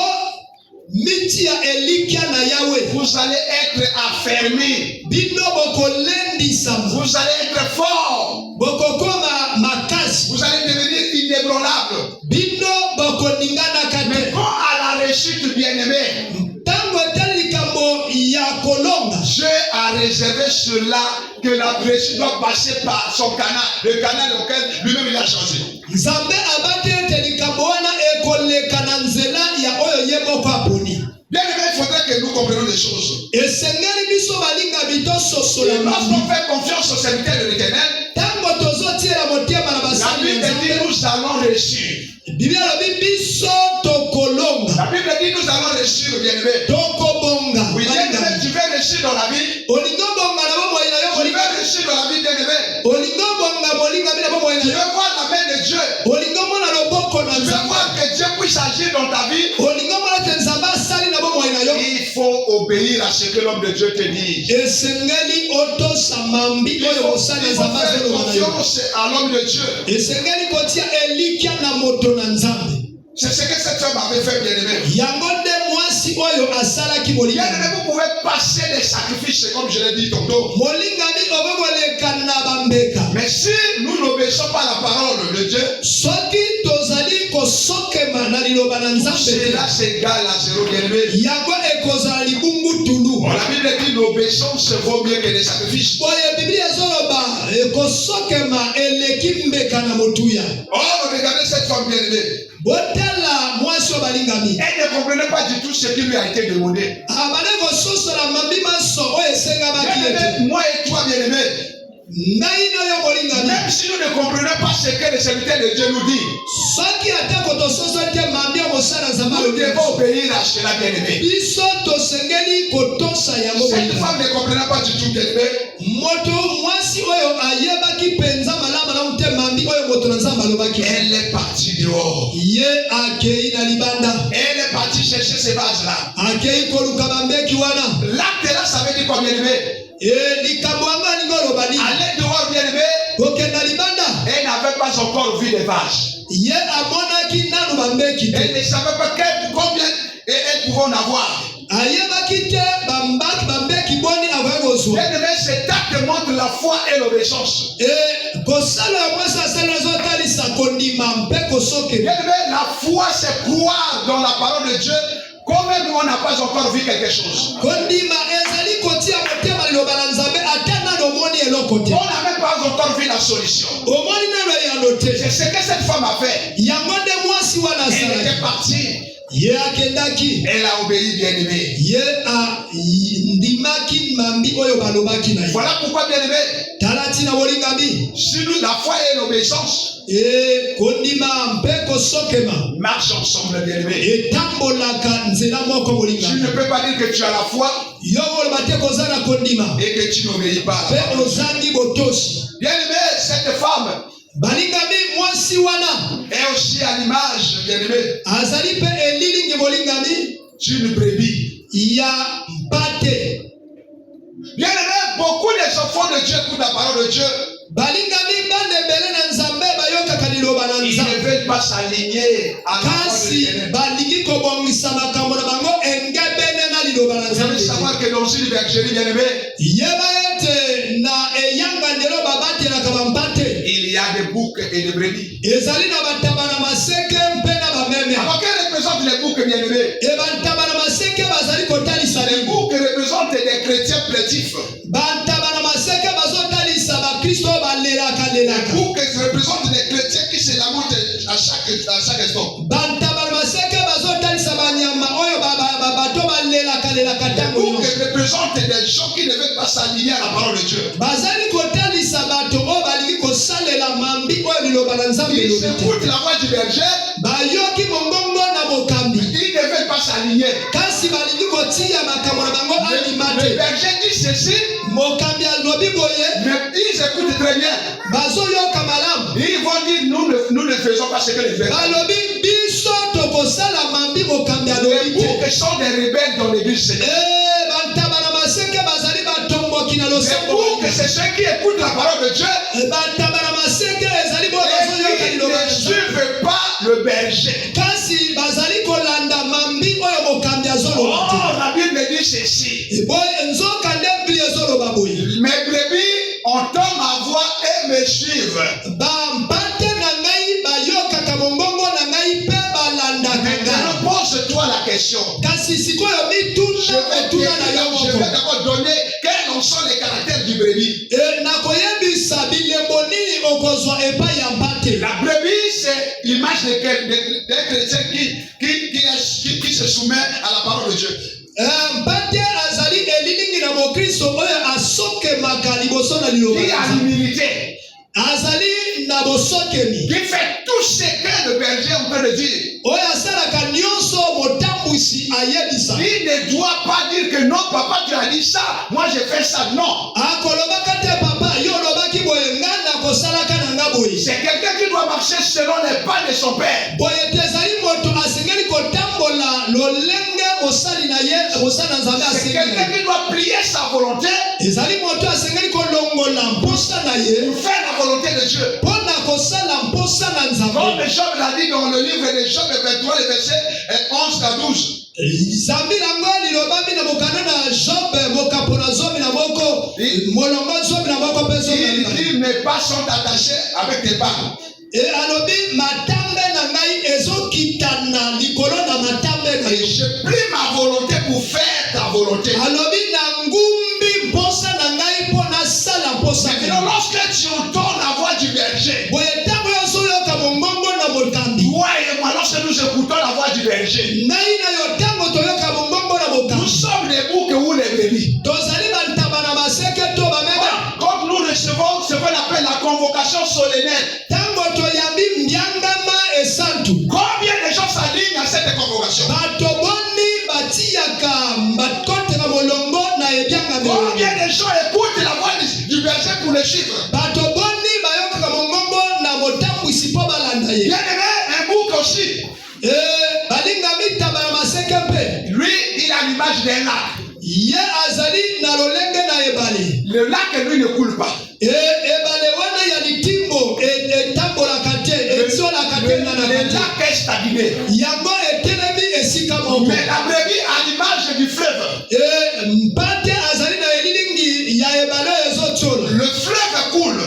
mitia elikia na Yahweh. vous allez être affermis. Bino bokolendisa. Vous allez être forts. Bokokoma makasi. Vous allez devenir inébranlables. Bino bokoningana Mais kate. quand à la réussite bien-aimée, Tango talikambo ya kolonga. Dieu a réservé cela que la réussite doit passer par son canal, le canal auquel lui-même il a choisi. Nzambe abate telikambo wana ekoleka na nzela ya oyo ye moko aponi. Bien aimé, il faudrait que nous comprenions des choses. Esengeli biso balinga bito sosola Et lorsqu'on mambi. fait confiance au serviteur de l'Éternel, Tango tozotiela motema na la basali Bible dit nzambe. nous allons réussir. Biblia lobi biso tokolonga. La Bible dit nous allons réussir, bien aimé. Tokobonga. Oui, bien aimé, tu veux réussir dans la vie. Olingo bonga na bomo ina yo Tu olingo. veux réussir dans la vie, bien aimé. Olingo bonga molinga mina bomo Tu ina veux yo. voir la main de Dieu. Olingo mona loboko na Tu veux nzambe. voir que Dieu puisse agir dans ta vie. Olingo mona te nzambe asali na bomo ina yo. Il faut obéir à ce que l'homme de Dieu te dit. Esengeli otosa mambi Il oyo faut osali faire nzambe azoloba na yo. confiance à l'homme de Dieu. Esengeli kotia elikia na moto na nzambe. C'est ce que cette femme avait fait, bien aimé. Yango nde mwasi oyo asalaki Bien molinga. aimé, vous pouvez passer des sacrifices, comme je l'ai dit tantôt. Molingami okokoleka na bambeka. Mais si nous n'obéissons pas à la parole de Dieu, Soki tozali kosokema na liloba na nzambe te. cela s'égale à zéro, bien aimé. Yango ekozala libungu tulu. Bon, la Bible dit l'obéissance vaut mieux que les sacrifices. Boye Biblia ezoloba ekosokema eleki mbeka na motuya. Oh, regardez cette femme bien aimée. Botala mwasi oyo balingami. Elle ne comprenait pas du tout ce qui lui a été demandé. Abale kososola mambi maso oyo esengamaki Bien ete. aimé, moi et toi, bien aimé, Ngai noyo bolingami. même si nous ne comprenons pas ce que le serviteur de Dieu nous dit, Soki atako tososo te mambi ya mosala nzambe nous alobi. devons obéir à cela, bien aimé. Biso tosengeli kotosa yango Cette bolingami. femme ne comprenait pas du tout, bien aimé. Moto mwasi oyo ayebaki penza malama na mte mambi oyo moto na nzambe alobaki. Elle est partie dehors. Ye akei na libanda. Elle est partie chercher ces vases-là. Akei koluka bambeki wana. L'acte là, ça veut dire quoi, bien aimé? Likambo yango alingi oloba nini? Aller dehors, bien aimé, Kokenda libanda. elle n'avait pas encore vu les vases. Ye amonaki nanu bambeki te. Elle ne savait pas combien elles pouvaient en avoir. Ayebaki te bambeki boni akoki kozwa. Bien aimé, cet acte montre la foi et l'obéissance. Kosala ya mwasi asali azotalisa kondima mpe kosokema. Bien aimé, la foi c'est croire dans la parole de Dieu comme nous on n'a pas encore vu quelque chose. Kondima ezali kotia motema liloba na nzambe ata nano omoni eloko te. On n'a même pas encore vu la solution. Omoni nano eyano te. C'est ce que cette femme a fait. Yango nde mwasi wana Elle asalaki. était partie. Ye akendaki. Elle a obéi, bien aimé. Ye ndimaki mambi oyo balobaki na ye. Voilà pourquoi, bien aimé, Tala tina bolingami. si nous, la foi et l'obéissance Kondima mpe kosokema. marchent ensemble, bien aimé. Etambolaka nzela moko Tu bolingami. ne peux pas dire que tu as la foi Yo oloba te kozala kondima. et que tu n'obéis pas à la Pe parole. ozangi botosi. Bien aimé, cette femme Balingami mwasi wana. est aussi à l'image, bien aimé, Azali pe elilingi bolingami. d'une brebis. Ya mpate. Bien aimé, beaucoup des enfants de Dieu écoutent la parole de Dieu. Balingami bandebele na nzambe bayokaka liloba na Ils nzambe. ne veulent pas s'aligner à la parole de Kasi l'Éternel. balingi kobongisa makambo na bango engebene na liloba na Vous devez nzambe. savoir que dans une bergerie, bien aimé, Yeba ete na eyanga ndelo babatelaka bampate. il y a des boucs et des brebis. Ezali na bataba na maseke mpe na bameme. Alors, quels représentent les boucs, bien aimés? E bantaba na maseke bazali kotalisa Les nini? boucs représentent des chrétiens plaintifs. Bantaba na maseke bazotalisa bakristo balelaka Les lelaka. boucs représentent des chrétiens qui se lamentent à chaque instant. Bantaba na maseke bazotalisa banyama oyo bato balelaka lelaka Les ntango boucs nyonso. représentent des gens qui ne veulent pas s'aligner à la parole de Dieu. Bazali kotalisa bato oyo balingi kosalela mambi oyo liloba na nzambe Ils elobi te. écoutent la voix du berger, Bayoki mongongo na mokambi. ils ne veulent pas s'aligner. Le berger dit ceci, mais ils écoutent très bien. Ils vont dire, nous ne faisons pas ce que les bergers. Les boucs sont des rebelles dans l'église. Les boucs, c'est ceux qui écoutent la parole de Dieu et qui ne suivent pas le berger. Oh, la Bible dit ceci. Mes brebis entendent ma voix et me suivent. Maintenant, pose-toi la question. Je vais d'abord donner quels sont les caractères du brebis. La brebis, c'est l'image d'un chrétien qui se soumet à la parole de Dieu. Qui a l'humilité. Qui fait tout ce que le berger est en train de dire. Il ne doit pas dire que non, papa, tu as dit ça, moi j'ai fait ça. Non. C'est quelqu'un qui doit marcher selon les pas de son père. C'est quelqu'un qui doit plier sa volonté pour faire la volonté de Dieu. Comme Job l'a dit dans le livre de Job 23, le verset 11 à 12. Il dit, mes pas sont attachés avec tes pas. Et je plie ma volonté pour faire ta volonté. Maintenant, lorsque tu entends la voix du berger, toi et moi, lorsque nous écoutons la voix du berger, nous sommes les boucs ou les brebis. Quand nous recevons ce qu'on appelle la convocation solennelle, combien de gens s'alignent à cette convocation? Combien de gens écoutent la voix du berger pour le suivre? Bien aimé, un bouc aussi. Lui, il a l'image d'un lac. Le lac, lui, ne coule pas. Le lac est stagné. Mais la brebis a l'image du fleuve. Le fleuve coule.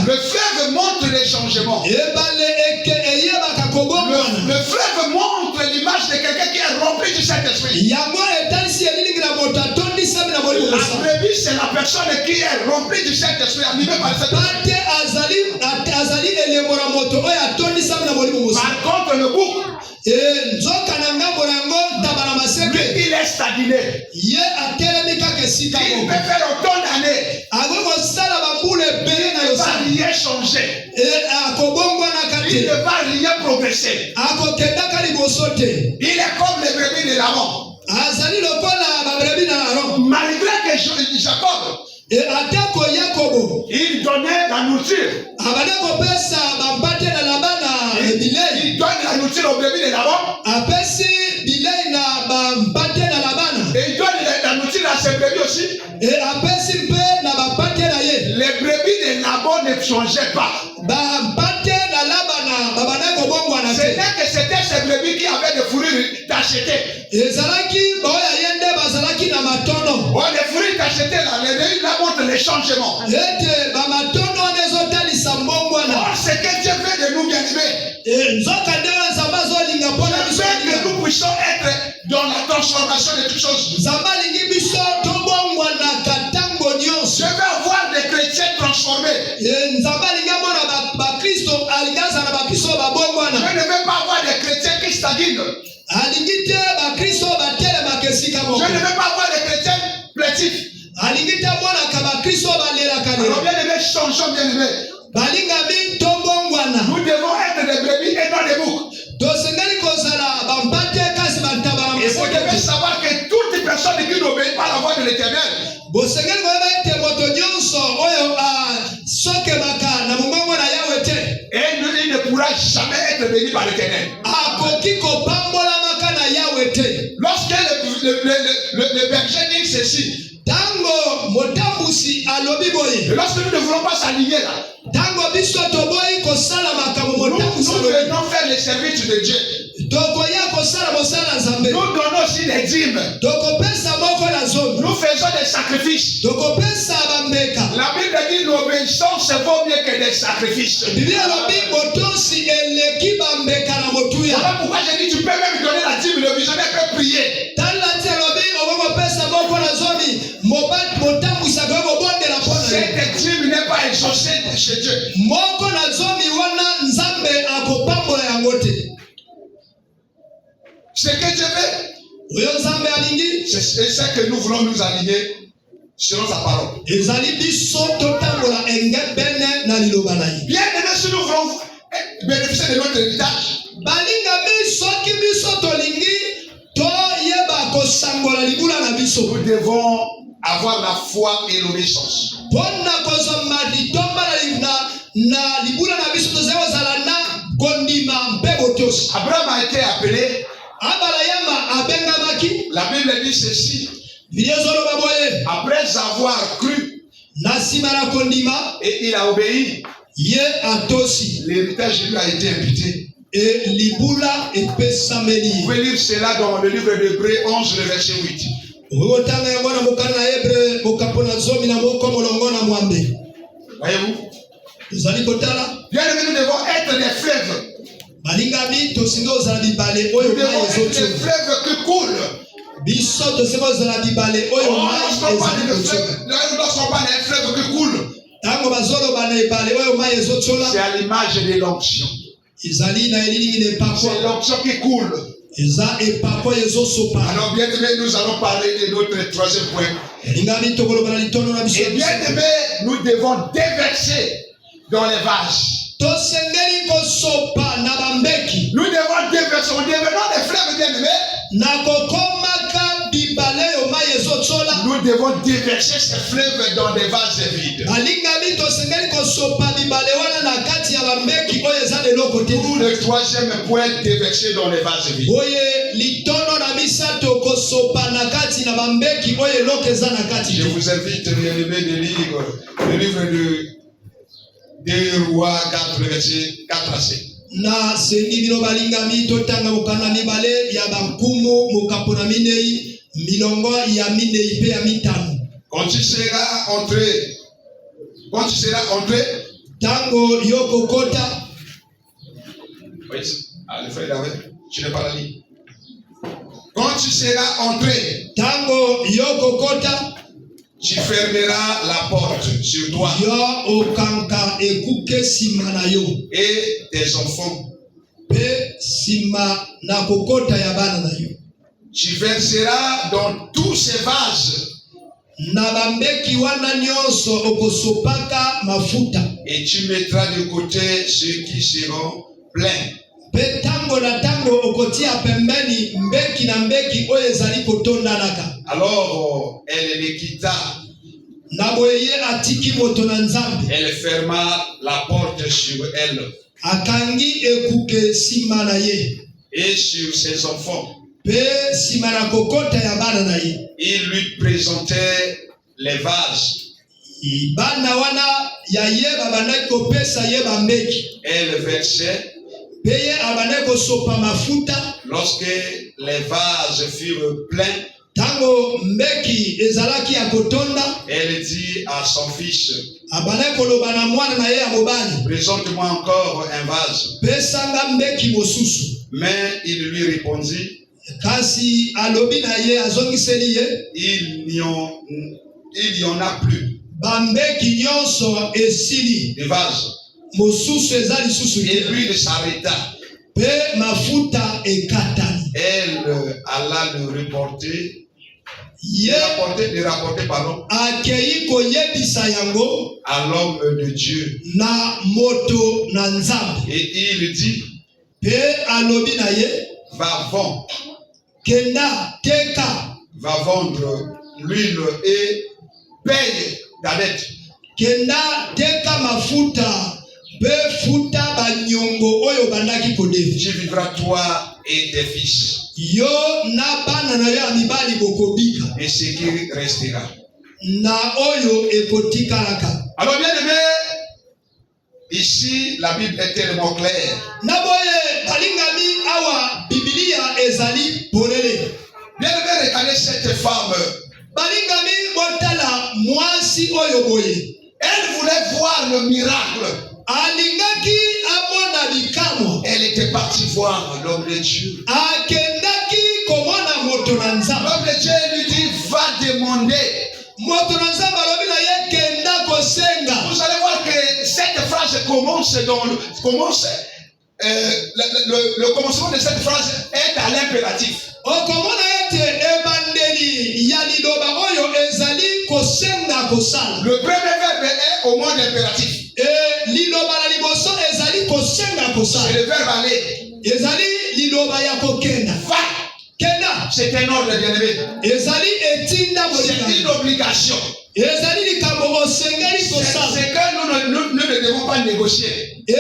Le fleuve montre les changements. Le fleuve montre l'image de quelqu'un qui est rempli du Saint-Esprit. La brebis, c'est la personne qui est remplie du Saint-Esprit, animée par le Saint-Esprit. Par contre, le bouc, lui, il est stagné. Il peut faire autant d'années. Il ne va rien changer. Il ne va rien progresser. Il est comme les brebis de l'Aaron. Malgré que Jacob, il donnait la nourriture. Il donne la nourriture aux brebis de l'Aaron. Et il donne la nourriture à ses brebis aussi. Les brebis de Laban ne changeaient pas. Ce n'est que c'était ces brebis qui avaient des fourrures tachetées. Les fourrures tachetées là, là montrent les changements. Or, ce que Dieu fait de nous, bien-aimés, que nous puissions être dans la transformation de toutes choses. Je veux avoir des chrétiens transformés. Je ne veux pas avoir des chrétiens qui stagnent. Je ne veux pas avoir des chrétiens plaintifs. Alors bien aimé, changeons bien aimé. Nous devons être des brebis et non des boucs. béni par l'Éternel. Lorsque le berger dit ceci, et lorsque nous ne voulons pas s'aligner là, nous venons faire les services de Dieu. Nous donnons aussi des dîmes. Nous faisons des sacrifices. La Bible dit l'obéissance vaut mieux que des sacrifices. Voilà pourquoi j'ai dit tu peux même donner la dîme, le visionnaire peut prier. Cette dîme n'est pas exaucée chez Dieu. Ce que Dieu veut, c'est ça que nous voulons nous aligner selon sa parole. Bien aimé, si nous voulons bénéficier de notre héritage, nous devons avoir la foi et l'obéissance. Abraham a été appelé. La Bible dit ceci. Après avoir cru et il a obéi, l'héritage lui a été imputé. Vous pouvez lire cela dans le livre d'Hébreux 11, le verset 8. Voyez-vous? Bien aimé, nous devons être des fleuves. Nous devons être des fleuves qui coulent. Lorsqu'on parle d'un fleuve qui coule, c'est à l'image de l'onction. C'est l'onction qui coule. Alors bien aimé, nous allons parler de notre troisième point. Et bien aimé, nous devons déverser dans les vases. Nous devons déverser, nous devenons des fleuves bien aimés. Nous devons déverser ces fleuves dans des vases vides. Pour le troisième point, déverser dans les vases vides. Je vous invite, bien aimé, de lire le livre de Rois 4, verset 4 à 7. Quand tu seras entré, tango yoko kota. Oui, le frère David, tu n'es pas là. Quand tu seras entré, tango yoko kota, tu fermeras la porte sur toi et tes enfants. Tu verseras dans tous ces vases et tu mettras de côté ceux qui seront pleins. Alors elle les quitta. Elle ferma la porte sur elle et sur ses enfants. Il lui présentait les vases. Elle versait. Lorsque les vases furent pleins, elle dit à son fils, présente-moi encore un vase. Mais il lui répondit, il n'y en a plus de vase. Et lui il s'arrêta. Elle alla le rapporter, à l'homme de Dieu. Et il dit, va vendre l'huile et paye ta dette. Tu vivras toi et tes fils. Et ce qui restera. Alors bien aimé, ici la Bible est tellement claire. Bien aimé, regardez cette femme. Elle voulait voir le miracle. Elle était partie voir l'homme de Dieu. L'homme de Dieu lui dit, va demander. Vous allez voir que cette phrase commence le commencement de cette phrase est à l'impératif. Le premier verbe est au mode impératif. C'est le verbe aller. Va. C'est un ordre, bien-aimé. C'est une obligation. C'est que nous ne devons pas négocier. Ce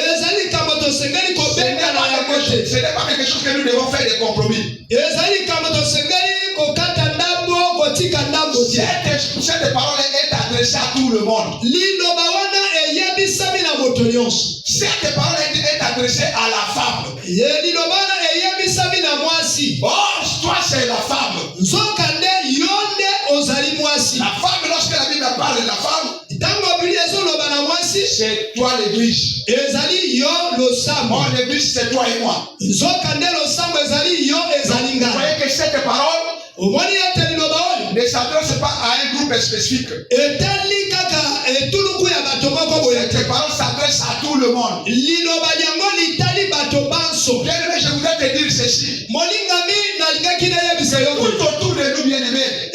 n'est pas quelque chose que nous devons faire des compromis. Cette parole est adressée à tout le monde. Cette parole est adressée à la femme. Oh, toi c'est la femme. La femme, lorsque la Bible parle de la femme, c'est toi l'église. Moi l'église c'est toi et moi. Vous voyez que cette parole ne s'adresse pas à un groupe spécifique. Cette parole s'adresse à tout le monde. Bien aimé, je voudrais te dire ceci. Tout autour de nous, bien aimés,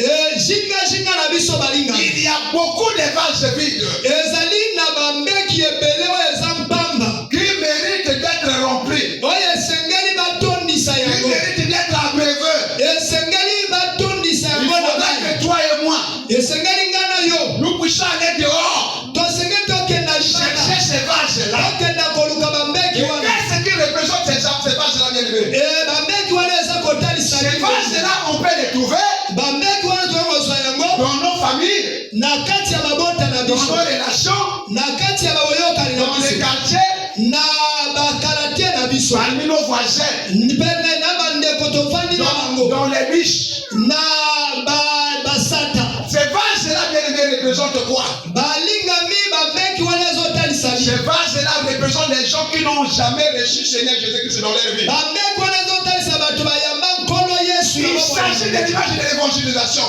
il y a beaucoup de vases vides qui méritent d'être remplis, qui méritent d'être abreuvés. Il faudra que toi et moi, nous puissions aller dehors, chercher ces vases-là. Qu'est-ce qui représente ces vases-là, bien aimés? Ces vases-là, on peut les trouver dans nos familles, dans nos relations, dans les quartiers, parmi nos voisins, dans les biches. Ces vases-là, bien aimés, représentent quoi? Ces vases-là représentent les gens qui n'ont jamais reçu Seigneur Jésus-Christ dans leur vie. Il s'agit de l'image de l'évangélisation.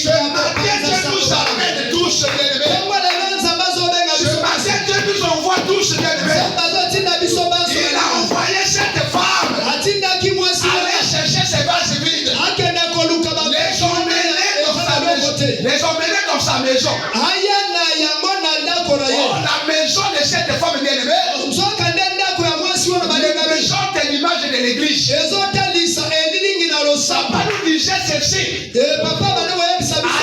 Ce matin, Dieu nous amène tous, bien aimés. Ce matin, Dieu nous envoie tous, bien aimés. Il a envoyé cette femme aller chercher ses vases vides. Les emmener dans sa maison. Oh, la maison de cette femme bien aimée représente l'image de l'église. Papa nous disait ceci. À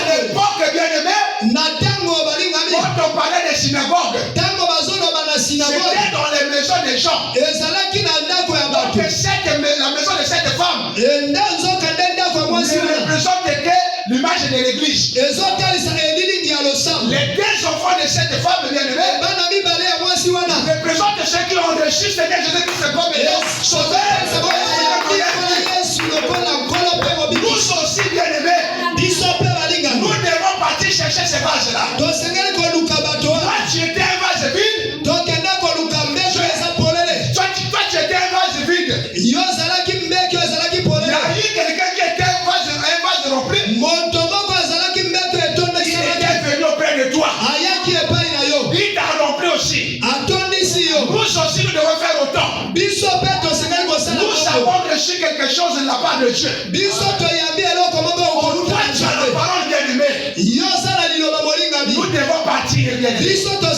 l'époque bien aimé, quand on parlait des synagogues, c'était dans les maisons des gens. Donc la maison de cette femme ne représente que l'image de l'église. Les deux enfants de cette femme bien-aimée représentent ceux qui ont reçu Seigneur Jésus-Christ comme sauveur. Nous aussi bien-aimés, nous devons partir chercher ces vases-là. Toi tu étais un vase vide. Toi tu étais un vase vide. Il y a eu quelqu'un qui était un vase rempli. Il était venu auprès de toi. Il t'a rempli aussi. Nous aussi nous devons faire autant. Nous avons reçu quelque chose de la part de Dieu. Toi tu as la parole bien-aimée. Nous devons partir bien-aimés. Papa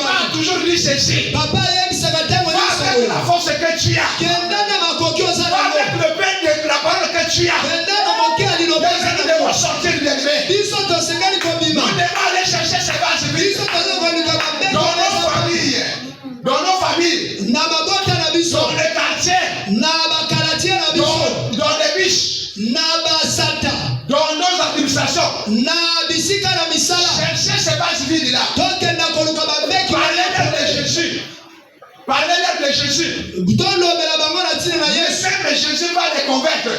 a toujours dit ceci. Va avec la force que tu as. Va avec le pain de la parole que tu as. Nous devons sortir bien-aimés. Nous devons aller chercher ces vases vides. Donc na bisika na misala cherchez ces bases vides là. tokenda koluka bambeki Parlez-leur de Jésus. Parlez-leur de Jésus. tolobela bango na ntina na Le Yesu Seigneur Jésus va les convaincre.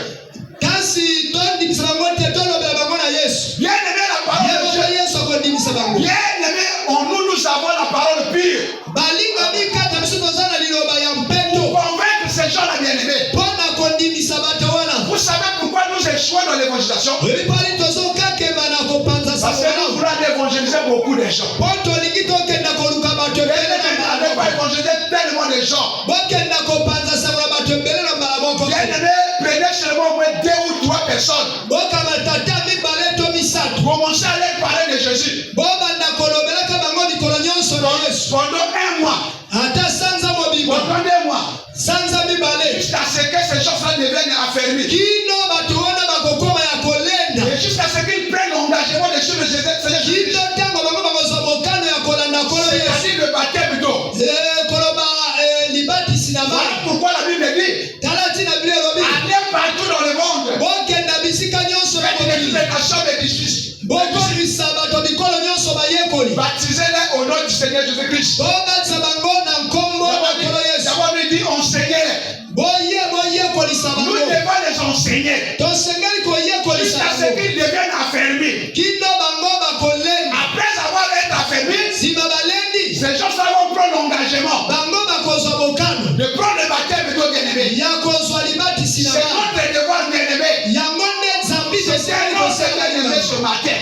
kasi tondimisa bango te tolobela bango na Yesu Bien aimé la parole de yeboko Dieu. Yesu akondimisa bango Bien aimé, nous avons la parole pure. balinga mikata biso toza na liloba ya Pour mpendo convaincre ces gens-là, bien aimés. mpo na kondimisa bato wana Vous savez pourquoi nous échouons dans l'évangélisation? oyebi pali tozokakema na kopanza Parce que nous sango voulons évangéliser beaucoup de gens. mpo tolingi tokenda koluka bato ebele na Bien-aimé, mbala n'avez pas moko évangélisé tellement de gens. bokenda kopanza sango na bato ebele na mbala moko Bien-aimé, prenez seulement au moins 2 ou 3 personnes. bokama tata mibale to misato Commencez à leur parler de Jésus. bobanda kolobelaka bango likolo nyonso na Yesu Pendant 1 mois, ata sanza mobimba pendant 2 mois, sanza mibale jusqu'à ce que ces gens-là deviennent affermis. kino bato wana bakokoma ya kolenda Et jusqu'à ce qu'ils prennent l'engagement de suivre le Seigneur Jésus. kino ntango bango bakozwa mokano ya kolanda kolo Yesu C'est-à-dire le baptême d'eau. koloba libatisi na Voilà mai pourquoi la Bible dit, tala ntina bino elobi allez partout dans le monde. bokenda bisika nyonso na Faites de toutes mokili les nations des disciples. bokomisa bato bikolo nyonso bayekoli Baptisez-les au nom du Seigneur Jésus-Christ. bobatisa bango na nkombo na kolo Yesu D'abord, il dit enseignez-les. boyekolisa Nous bango devons les enseigner. tosengeli koyekolisa Jusqu'à ce bango qu'ils deviennent affermis. kino bango bakolenda Après avoir été affermis, nsima balendi ces gens-là vont prendre l'engagement bango bakozwa mokano de prendre le baptême d'eau bien-aimé. ya kozwa libatisi na C'est mai notre devoir bien-aimé. yango nde nzambi C'est tosengeli notre bien-aimé kosengeli ce matin.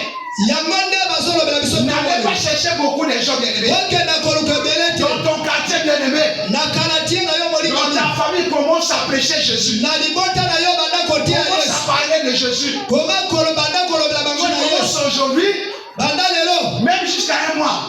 yango nde bazolobela biso N'allez pas chercher beaucoup de gens bien-aimés. okenda koluka ebele te Dans ton quartier bien-aimé, na kalatie na yo dans molingani ta famille, commence à prêcher Jésus. na libota na yo banda kotia Commence Yesu à parler de Jésus. koma banda kolobela bango Tu na Yesu commences aujourd'hui, banda lelo même jusqu'à 1 mois.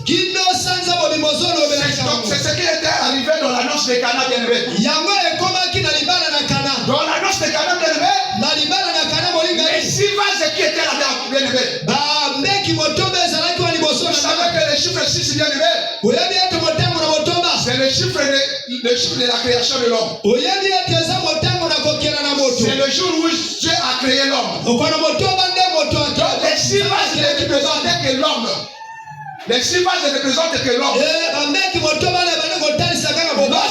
kino sanza mobimba ozolobela Donc, yango c'est ce qui était arrivé dans l'annonce de Cana bien-aimé. yango ekomaki na libala na kana Dans l'annonce de Cana bien-aimé, na libala na kana les molingani 6 vases qui étaient là-bas bien-aimé. bambeki motomba ezalaki wa liboso Vous na savez ngai que le chiffre 6 bien-aimé, oyebi ete motango na motomba c'est le chiffre de la création de l'homme. oyebi ete eza motango na kokela na moto C'est le jour où Dieu a créé l'homme. okwana motomba nde moto Donc, les 6 vases représentaient que l'homme. Les 6 vases représentent que l'homme. bambeki motomba na bande kotalisa kaka boba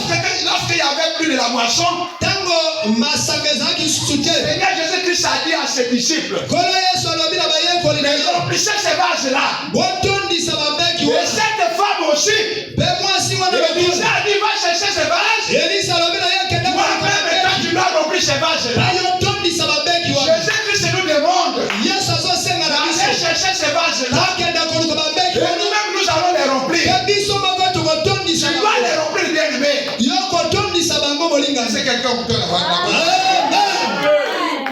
Lorsqu'il y avait plus de la moisson, ntango masanga ezalaki lisusu te Seigneur Jésus-Christ a dit à ses disciples, kolo yesu alobi na bayekoli na mais ye remplissez ces vases-là. botondisa bambeki Et wana cette femme aussi, mpe mwasi wana Élisée a dit, va chercher ces vases. elisa alobi na ye kende Moi-même, quand tu dois remplir ces vases-là, ayotondisa bambeki wana Jésus-Christ nous demande yesu azosenga na d'aller biso chercher ces vases-là. akenda koluka bambeki Et wana nous-mêmes, nous allons les remplir. mpe biso moko Tu tokotondisa dois les remplir, bien-aimé. yo kotondisa bango molingani C'est quelqu'un qui te l'a Amen.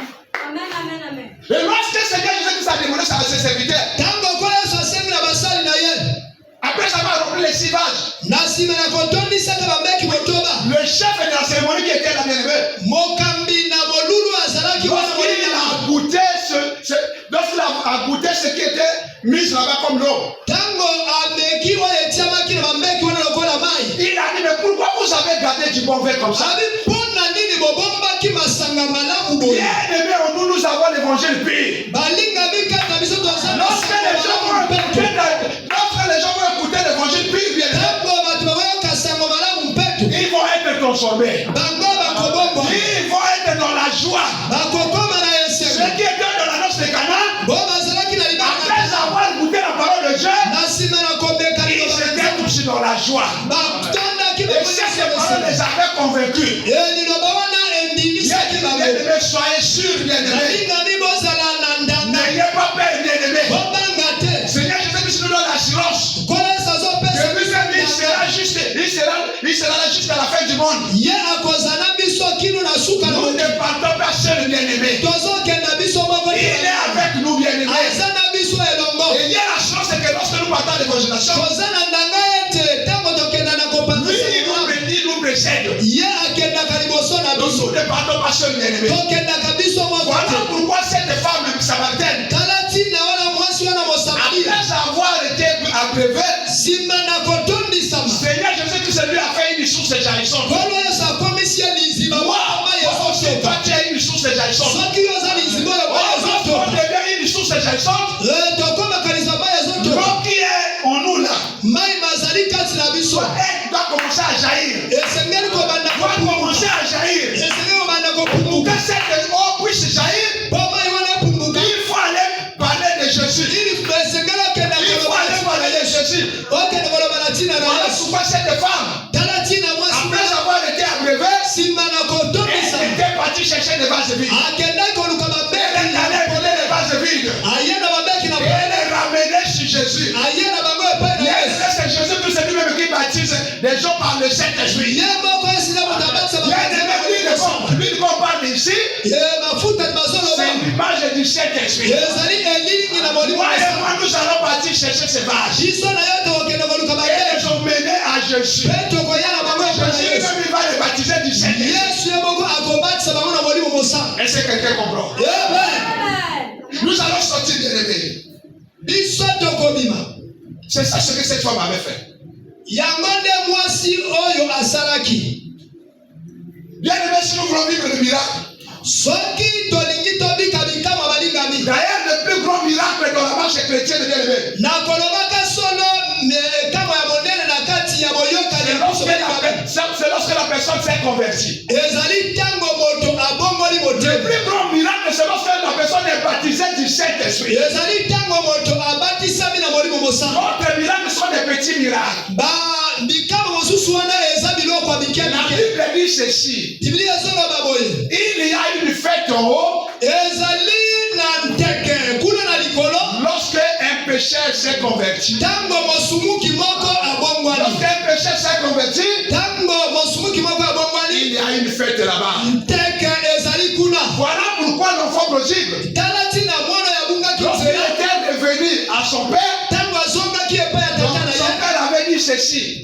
Amen, amen, amen. Et lorsque Seigneur Jésus-Christ a demandé ça à ses serviteurs, ntango kolo yesu asengi na basali na ye après avoir rempli les 6 vases, na nsima na kotondisaka bambeki motoba le chef de la cérémonie qui était là, bien-aimé, mokambi na bolulu azalaki wana lorsqu'il molingani a goûté lorsqu'il a goûté ce qui était mis là-bas comme l'eau, ntango ameki oyo etiamaki na bambeki wana lokola mai il a dit, mais pourquoi vous avez gardé du bon vin comme ça? abi mpona nini bobombaki masanga malamu boye Bien-aimé, nous avons l'évangile pire. balingami kaka biso toza Lorsque les gens vont écouter l'évangile pire, bien ntango bato bakoyoka sango malamu mpetu ils vont être transformés. bango bakobombwa Ils vont être dans la joie. bakokoma na Ceux esengo qui étaient dans l'annonce de Cana, bo bazalaki na libala après avoir goûté la parole de Dieu, na nsima na komeka ils étaient tous dans la joie. batondaki Et ces paroles les avaient convaincus. liloba wana endimisaki bango Bien-aimés, soyez sûrs, bien-aimés. balingami bozala na ndanda N'ayez pas peur, bien-aimés. bobanga te Seigneur Jésus-Christ nous donne l'assurance kolo yesu azopesa que lui-même, il sera là jusqu'à la fin du monde. ye akozala biso kino na suka na Nous mokili ne partons pas seuls, bien-aimés. tozokenda biso moko Il est avec nous, bien-aimés. aza na biso elongo Et il y a la chance que lorsque nous partons à l'évangélisation, toza na ndanga ete ntango tokenda na lui, il nous précède. ye akendaka liboso na Nous biso ne partons pas seuls, bien-aimés. tokendaka biso moko Voilà te pourquoi cette femme samaritaine, tala ntina wana mwasi wana mosamaria après avoir été abreuvée, nsima na kotondisama Seigneur Jésus-Christ lui a fait une source jaillissante. kolo yesu akomisi ye liziba mama Toi, yezotoka tu as une source jaillissante. soki yo oza liziba oyo Lorsqu'on ezotoka devient une source jaillissante, malfaisante, l'eau qui est en nous là, doit commencer à jaillir. Doit commencer à jaillir. Pour que cette eau puisse jaillir, il faut aller parler de Jésus. Il faut aller parler de Jésus. Voilà pourquoi cette femme, après avoir été abreuvée, elle était partie chercher des vases vides. Elle est allée voler des vases vides. Elle est ramenée sur Jésus. C'est Jésus tout c'est lui-même qui baptise les gens par le Saint-Esprit. Lui qu'on parle ici, c'est l'image du Saint-Esprit. Moi et moi, nous allons partir chercher ces vases. Et ils ont mené à Jésus. Jésus lui-même il va les baptiser du Saint-Esprit. Est-ce que quelqu'un comprend? Nous allons sortir bien aimés. C'est ça ce que cette femme avait fait. Bien aimé, si nous voulons vivre le miracle. D'ailleurs, le plus grand miracle dans la marche chrétienne, bien aimé, c'est lorsque la personne s'est convertie. Le plus grand miracle, c'est lorsque la personne est baptisée du Saint-Esprit. D'autres miracles sont des petits miracles. La Bible dit ceci. Il y a une fête en haut. Lorsque un pécheur s'est converti. Lorsque un pécheur s'est converti, il y a une fête là-bas. Voilà pourquoi l'enfant prodigue, lorsqu'il était revenu à son père, son père avait dit ceci.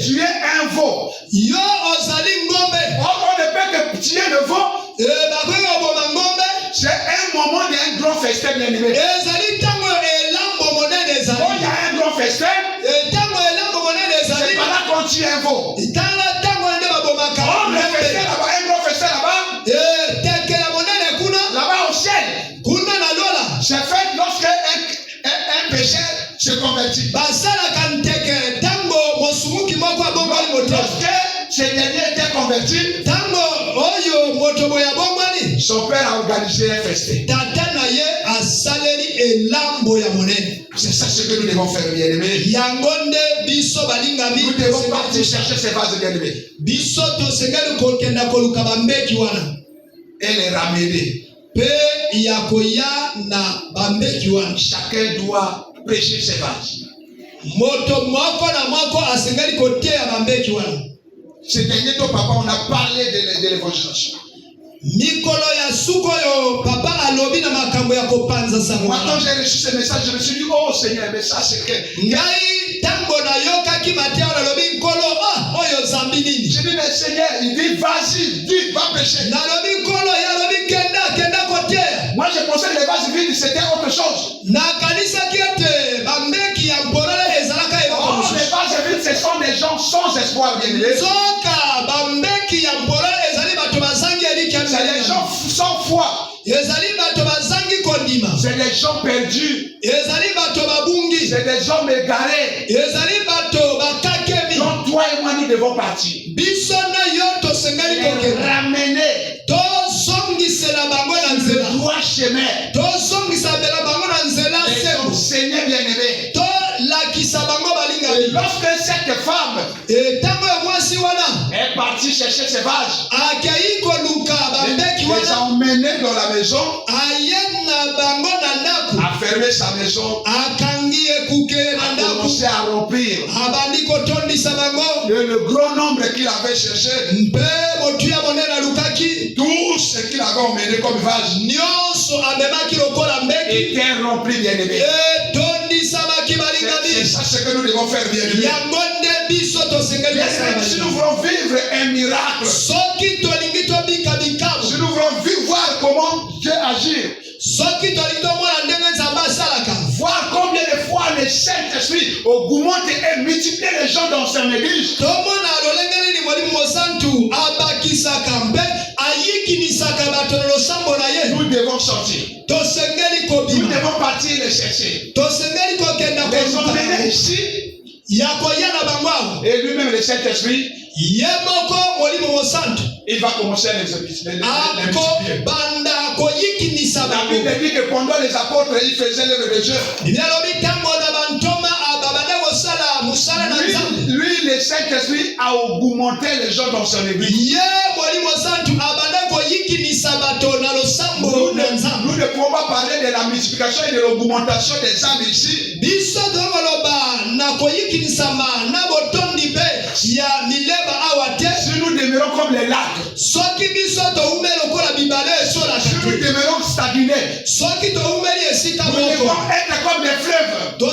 Tu es un veau. On ne peut que tuer le veau. C'est un moment d'un grand festin, bien aimé. Quand il y a un grand festin, c'est pas là qu'on tue un veau. On le festin là-bas, un grand festin là-bas. Là-bas au ciel. C'est fait lorsque un pécheur se convertit. Lorsque ce dernier était converti, son père a organisé un festin. C'est ça ce que nous devons faire, bien aimés. Nous devons partir chercher ces vases, bien aimés. Et les ramener. Chacun doit prêcher ses vases. Ce dernier temps, papa, on a parlé de l'évangélisation. Quand j'ai reçu ce message, je me suis dit, oh Seigneur, mais ça c'est que. Je dis, mais Seigneur, il dit, vas-y, dis, va pécher. Moi, je pensais que les vases vides, c'était autre chose. Oh, les vases vides, ce sont des gens sans espoir, bien aimés. C'est les gens sans foi. C'est les gens perdus. C'est des hommes égarés. Donc toi et moi nous devons partir. Les ramener. Le droit chemin. Et Seigneur bien-aimé. Et lorsque cette femme est partie chercher ses vases, les a emmenés dans la maison, a fermé sa maison, a commencé à remplir le grand nombre qu'il avait cherché, tout ce qu'il avait emmené comme vase était rempli, bien aimé. C'est ça ce que nous devons faire, bien aimé. Si nous voulons vivre un miracle, si nous voulons voir comment Dieu agit, voir combien de fois le Saint-Esprit augmente et multiplie les gens dans son église, nous devons sortir. Nous devons partir les chercher. Les emmener ici. Et lui-même, le Saint-Esprit, il va commencer à les multiplier. La Bible dit que pendant les apôtres, ils faisaient l'œuvre de Dieu. Lui, le Saint-Esprit a augmenté les gens dans son église. Nous ne pouvons pas parler de la multiplication et de l'augmentation des âmes ici. Si nous demeurons comme les lacs, si nous demeurons stagnés, nous devons être comme les fleuves. Nous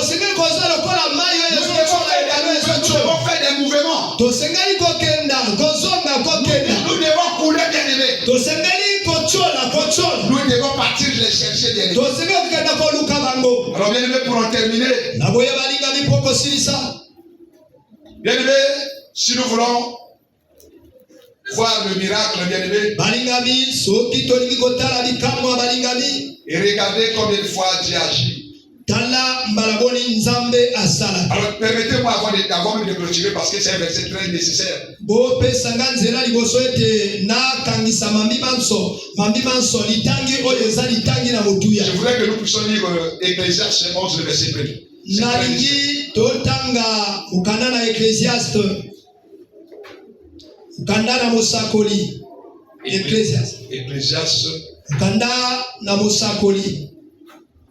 devons faire des mouvements. Nous devons couler, bien aimés. Nous devons partir les chercher, bien aimés. Alors, bien aimés, pour en terminer, bien aimés, si nous voulons voir le miracle, bien aimé, et regardez combien de fois Dieu agit. Alors permettez-moi avant de clôturer parce que c'est un verset très nécessaire. Je voudrais que nous puissions lire Ecclésiaste 11, le verset 1. Ecclésiaste.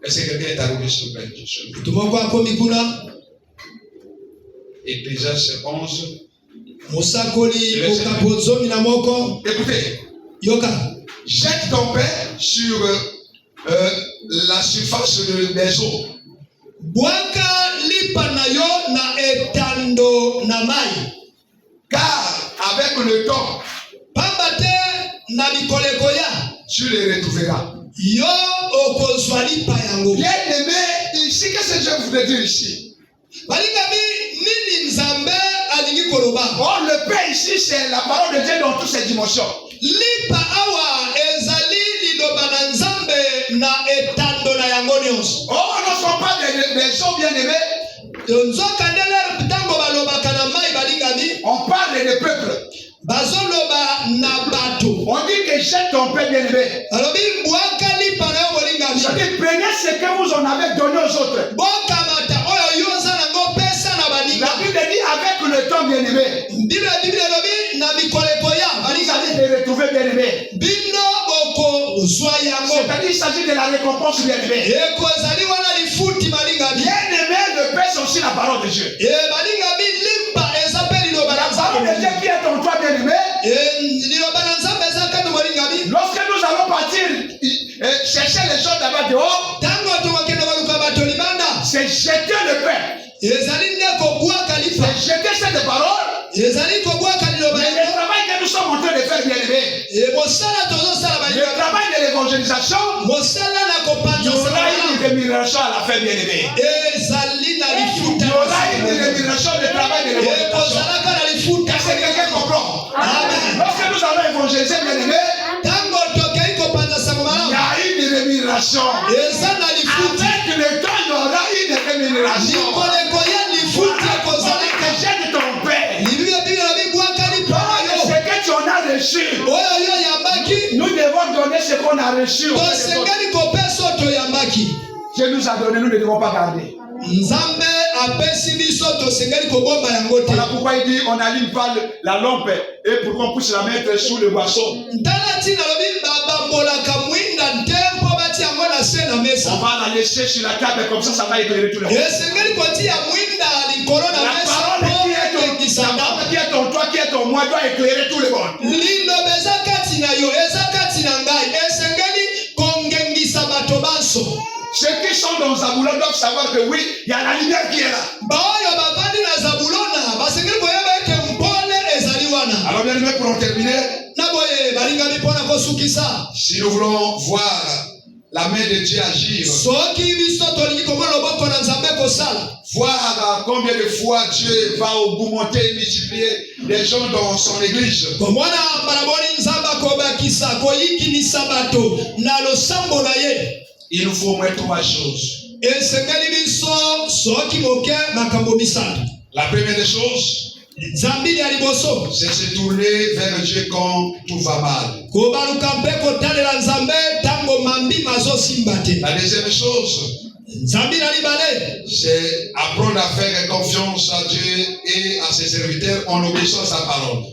Est-ce que quelqu'un est arrivé sur le Ecclésiaste 11. Écoutez. Jette ton pain sur la surface des eaux. Car avec le temps, tu les retrouveras. Bien aimé, ici, qu'est-ce que je voudrais dire ici? Or, le pain ici, c'est la parole de Dieu dans toutes ses dimensions. Oh, lorsqu'on parle des eaux, bien aimés, on parle des peuples. On dit que jette ton pain, bien aimé. C'est-à-dire, prenez ce que vous en avez donné aux autres. La Bible dit avec le temps, bien aimé. Vous allez les retrouver, bien aimé. C'est-à-dire, il s'agit de la récompense, bien aimé. Bien aimé, le pain, c'est aussi la parole de Dieu. La parole de Dieu qui est en toi, bien aimé. Lorsque nous allons partir chercher les gens là-bas dehors, c'est jeter le pain. C'est jeter cette parole. Mais le travail que nous sommes en train de faire, bien aimé, le travail de l'évangélisation, il y aura une rémunération à la fin, bien aimé. Il y aura une rémunération du travail de l'évangélisation. Est-ce que quelqu'un comprend? Lorsque nous allons évangéliser, bien aimé, il y a une rémunération. Avec le temps, il y aura une rémunération. Jette ton pain. Ce que tu en as reçu, nous devons donner ce qu'on a reçu. Dieu nous a donné, nous ne devons pas garder. Voilà pourquoi il dit on n'allume pas la lampe et pour qu'on puisse la mettre sous le boisseau. On va la laisser sur la table comme ça va éclairer tout le monde. La parole qui est en toi, qui est en moi, doit éclairer tout le monde. Ceux qui sont dans Zabulon doivent savoir que oui, il y a la lumière qui est là. Alors bien aimé, pour en terminer, si nous voulons voir la main de Dieu agir, Voir combien de fois Dieu va augmenter et multiplier les gens dans son église. Il nous faut au moins 3 choses. La première des choses, c'est se tourner vers Dieu quand tout va mal. La deuxième chose, c'est apprendre à faire confiance à Dieu et à ses serviteurs en obéissant sa parole.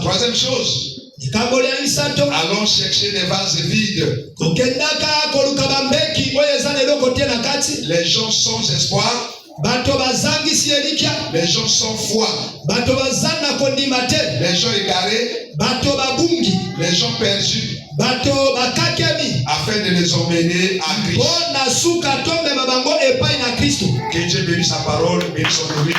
Troisième chose, allons chercher des vases vides. Les gens sans espoir, les gens sans foi, les gens égarés, les gens perdus, afin de les emmener à Christ. Que Dieu bénisse sa parole, bénisse son église.